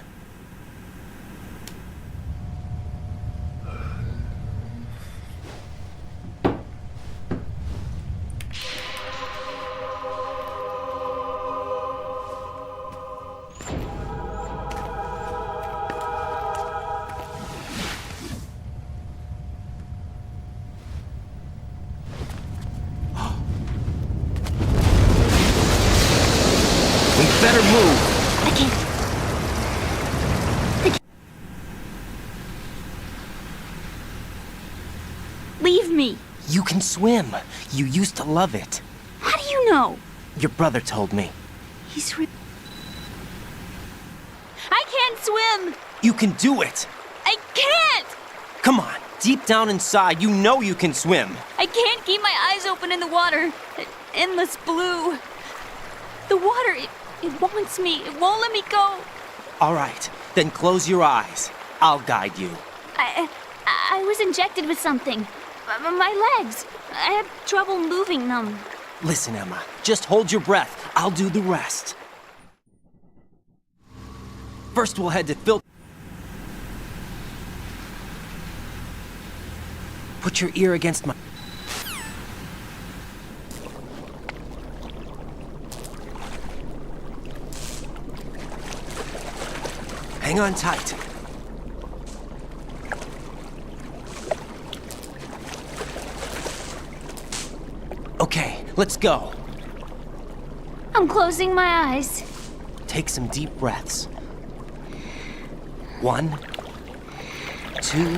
Better move. I can't. Leave me. You can swim. You used to love it. How do you know? Your brother told me. He's I can't swim. You can do it. I can't. Come on. Deep down inside, you know you can swim. I can't keep my eyes open in the water. Endless blue. The water, it wants me. It won't let me go. All right. Then close your eyes. I'll guide you. I was injected with something. My legs. I had trouble moving them. Listen, Emma, just hold your breath. I'll do the rest. First, we'll head to filter. Put your ear against my... Hang on tight. Okay, let's go. I'm closing my eyes. Take some deep breaths. 1, 2,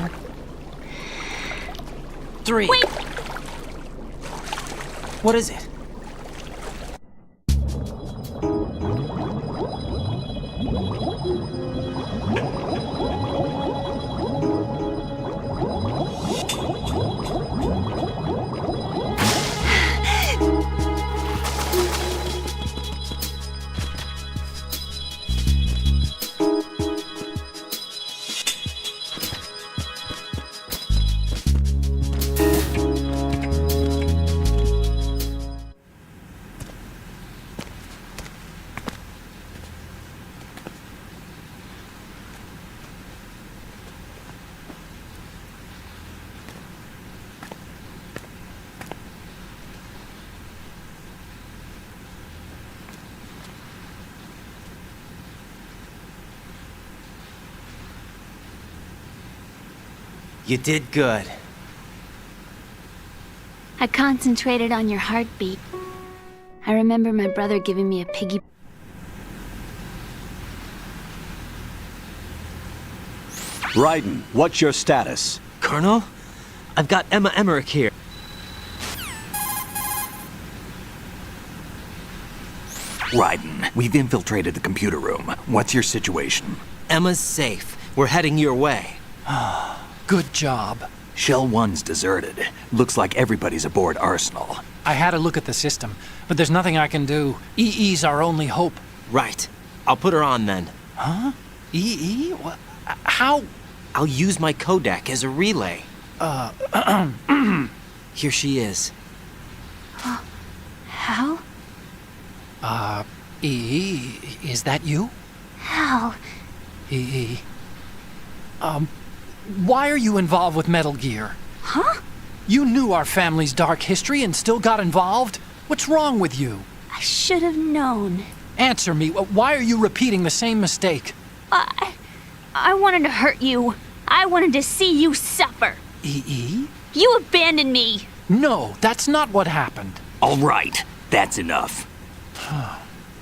3. Wait! What is it? You did good. I concentrated on your heartbeat. I remember my brother giving me a piggy... Raiden, what's your status? Colonel? I've got Emma Emmerich here. Raiden, we've infiltrated the computer room. What's your situation? Emma's safe. We're heading your way. Good job. Shell 1's deserted. Looks like everybody's aboard Arsenal. I had a look at the system, but there's nothing I can do. EE's our only hope. Right. I'll put her on then. Huh? EE? What? How? I'll use my Kodak as a relay. Here she is. Hal? EE, is that you? Hal. EE. Why are you involved with Metal Gear? Huh? You knew our family's dark history and still got involved? What's wrong with you? I should have known. Answer me. Why are you repeating the same mistake? I wanted to hurt you. I wanted to see you suffer. EE? You abandoned me. No, that's not what happened. All right, that's enough.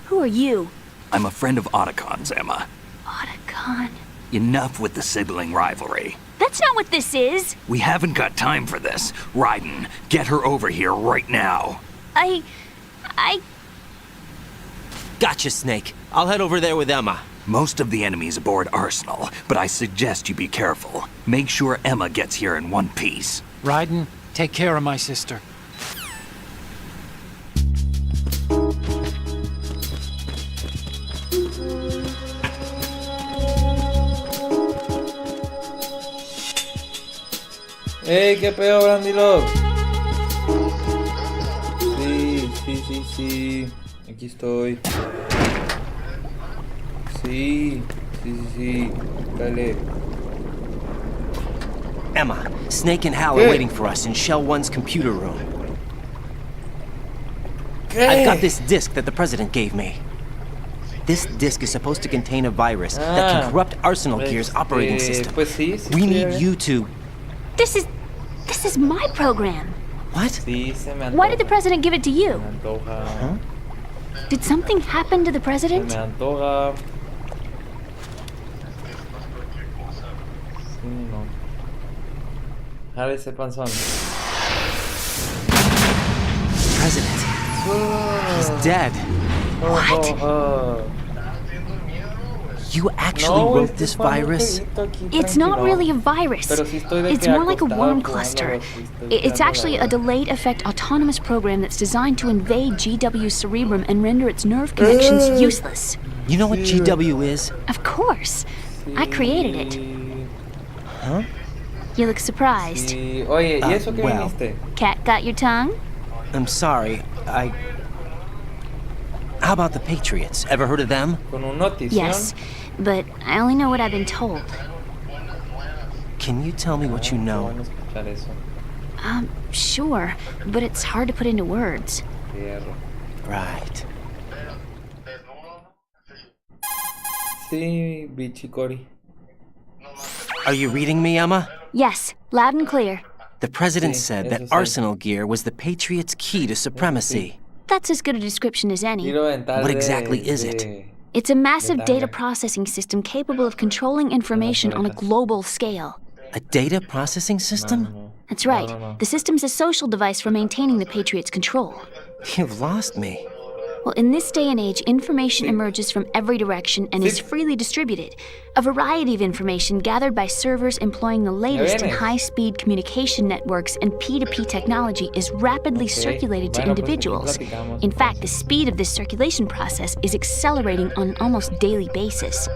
Who are you? I'm a friend of Otacon's, Emma. Otacon. Enough with the sibling rivalry. That's not what this is. We haven't got time for this. Raiden, get her over here right now. I... Gotcha, Snake. I'll head over there with Emma. Most of the enemy's aboard Arsenal, but I suggest you be careful. Make sure Emma gets here in one piece. Raiden, take care of my sister. ¡Ey, qué pedo, Brandy Love! Sí. Aquí estoy. Sí. Dale. Emma, Snake and Hal are waiting for us in Shell 1's computer room. I've got this disk that the President gave me. This disk is supposed to contain a virus that can corrupt Arsenal Gear's operating system. Pues sí, We need you to... This is my program. What? Sí, se me antoja. Why did the President give it to you? Se me antoja. Huh? Did something happen to the President? Se me antoja. Sí, no. Jale ese panzón. President. He's dead. What? You actually wrote this virus? It's not really a virus. It's more like a worm cluster. It's actually a delayed effect autonomous program that's designed to invade GW's cerebrum and render its nerve connections useless. You know what GW is? Of course. I created it. Huh? You look surprised. Sí. Oye, ¿y eso qué well. viniste? Cat got your tongue? I'm sorry, How about the Patriots? Ever heard of them? Con un notición. Yes, but I only know what I've been told. Can you tell me what you know? Bueno escuchar eso. Sure, but it's hard to put into words. Fierro. Right. Sí, bichi Cory. Are you reading me, Emma? Yes, loud and clear. The president Sí, said eso that sí. Arsenal gear was the Patriots' key to supremacy. That's as good a description as any. Tiro dental What de- exactly is it? de- It's a massive Tanga. data processing system capable of controlling information on a global scale. A data processing system? No. That's right. no. The system's a social device for maintaining the Patriots' control. You've lost me. Well, in this day and age, information emerges from every direction and is freely distributed. A variety of information gathered by servers employing the latest in vienes. high-speed communication networks and P2P technology is rapidly circulated to Bueno, pues aquí individuals. platicamos, In fact, the speed of this circulation process is accelerating on an almost daily basis.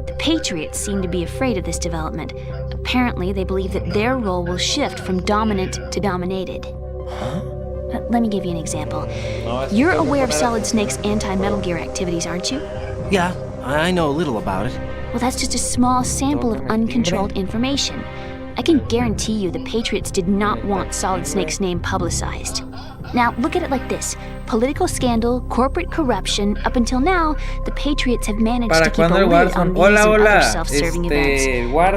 The Patriots seem to be afraid of this development. Apparently, they believe that their role will shift from dominant to dominated. Let me give you an example. No, es You're que aware of poner- Solid Snake's anti-Metal Gear activities, aren't you? Yeah, I know a little about it. Well, that's just a small sample of uncontrolled information. I can guarantee you the Patriots did not want Solid Snake's name publicized. Now, look at it like this. Political scandal, corporate corruption, up until now, the Patriots have managed ¿Para to keep a cuándo el lid on Warzone? these Hola, and hola. other self-serving events.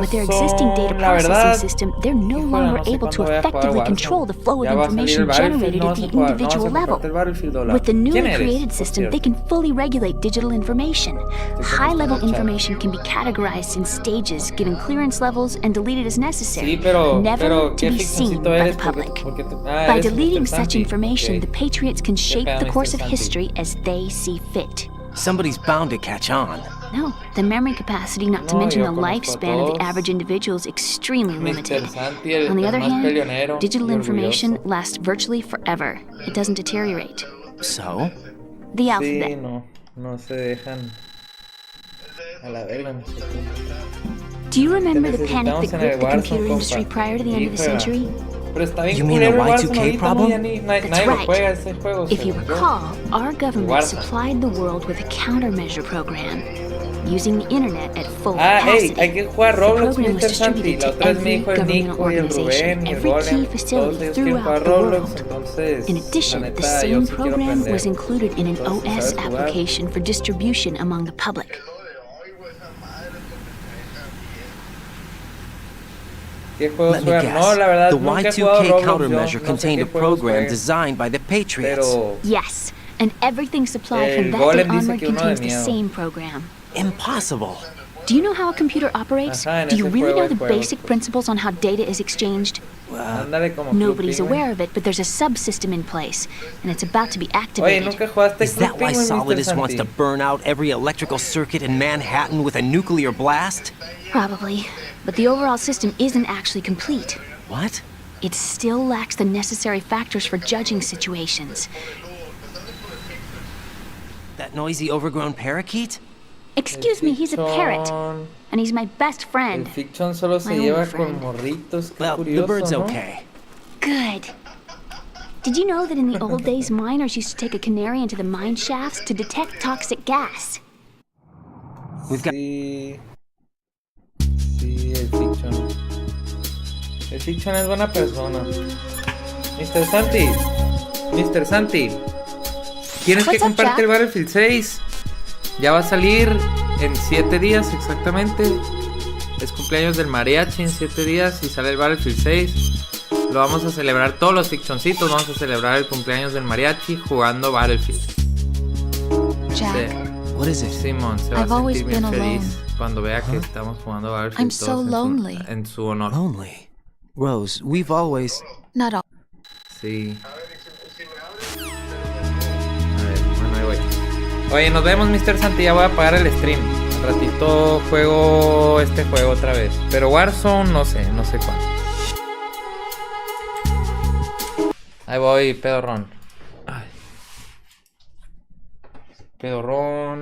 With their existing data Warzone, la processing verdad, system, they're no híjole, longer no sé able to cuándo voy a jugar effectively Warzone. control the flow Ya of va a salir information el Battlefield, generated no at vas a the jugar, no vas a individual level. comprarte el Battlefield, hola. With the newly ¿Quién eres, created por system, they cierto? can fully regulate digital information. High-level chat. information can be categorized in stages, given clearance levels, and deleted as necessary, Sí, pero never to ¿qué be seen ficcioncito by the eres? public. Porque By eres deleting Mr. such Santi. information, Ok. the Patriots can shape pedo, the Mr. course of Santi? history as they see fit. Somebody's bound to catch on. No, the memory capacity, not to No, mention yo the conozco a lifespan of the todos. average individual, is extremely limited. Mr. Santi, el On the other más hand, peleonero digital y information orgulloso. lasts virtually forever. It doesn't deteriorate. So? The Sí, alphabet. no se dejan a la verga, no sé qué. Do you remember the panic necesitamos that en el gripped the Warzone, computer industry compa. prior to the end of the Híjole. century? Pero está bien You mean the culero el Y2K Warzone ahorita, problem? ¿no? Ya ni- That's nadie lo right. juega ese juego. If you según yo. recall, our government Warzone. supplied the world with a countermeasure program, using the internet at full Ah, hey, capacity. hay que jugar The Roblox, program was Mr. Santi. distributed La to otra vez me every dijo el governmental Nico y el organization, Rubén y el every Golem. key Todos facility ellos quieren throughout jugar the Roblox, world. entonces, In la addition, the neta, yo same sí quiero program aprender. was included in an Entonces, OS ¿sabes jugar? application for distribution among the public. ¿Qué juegos Let me juegan? No, la guess. verdad, The nunca he jugado Y2K Roblox, countermeasure yo no sé contained qué a juegos program jueguen. designed by the Patriots. Pero Yes, and everything supplied El from that day Golem dice onward que uno de contains the miedo. same program. Impossible. Do you know how a computer operates? Ajá, en Do you ese really juego know hay the juegos, basic pues. principles on how data is exchanged? ándale como Club Nobody's Penguin. aware of it, but there's a subsystem in place, and it's about to be Oye, activated. ¿nunca jugaste Is that Club why Penguin, Mr. Solidus wants to Santi? burn out every electrical circuit in Manhattan with a nuclear blast? Probably, but the overall system isn't actually complete. What? It still lacks the necessary factors for judging situations. That noisy overgrown parakeet? Excuse me, he's a parrot, Fiction. and he's my best El friend. Fiction solo se My lleva only con friend. morritos. Qué Well, curioso, the bird's ¿no? okay. Good. Did you know that in the old days, miners used to take a canary into the mine shafts to detect toxic gas? We've got. Sí. Sí, el Fiction. El Fiction es buena persona. Mr. Santi. Mr. Santi. Tienes que What's up, comprarte Jack? el Battlefield 6. Ya va a salir en 7 días exactamente. Es cumpleaños del mariachi en 7 días y sale el Battlefield 6. Lo vamos a celebrar todos los ficcioncitos. Vamos a celebrar el cumpleaños del mariachi jugando Battlefield. Jack, What is it? Simón se va I've a always sentir bien been feliz alone. cuando vea que estamos jugando Battlefield I'm so todos lonely. en su honor. Lonely. Rose, we've always. not all. Sí. A ver, bueno, ahí voy. Oye, nos vemos, Mr. Santi. Ya voy a apagar el stream. Al ratito juego este juego otra vez. Pero Warzone no sé cuándo. Ahí voy, pedorrón. Ay. Pedorrón.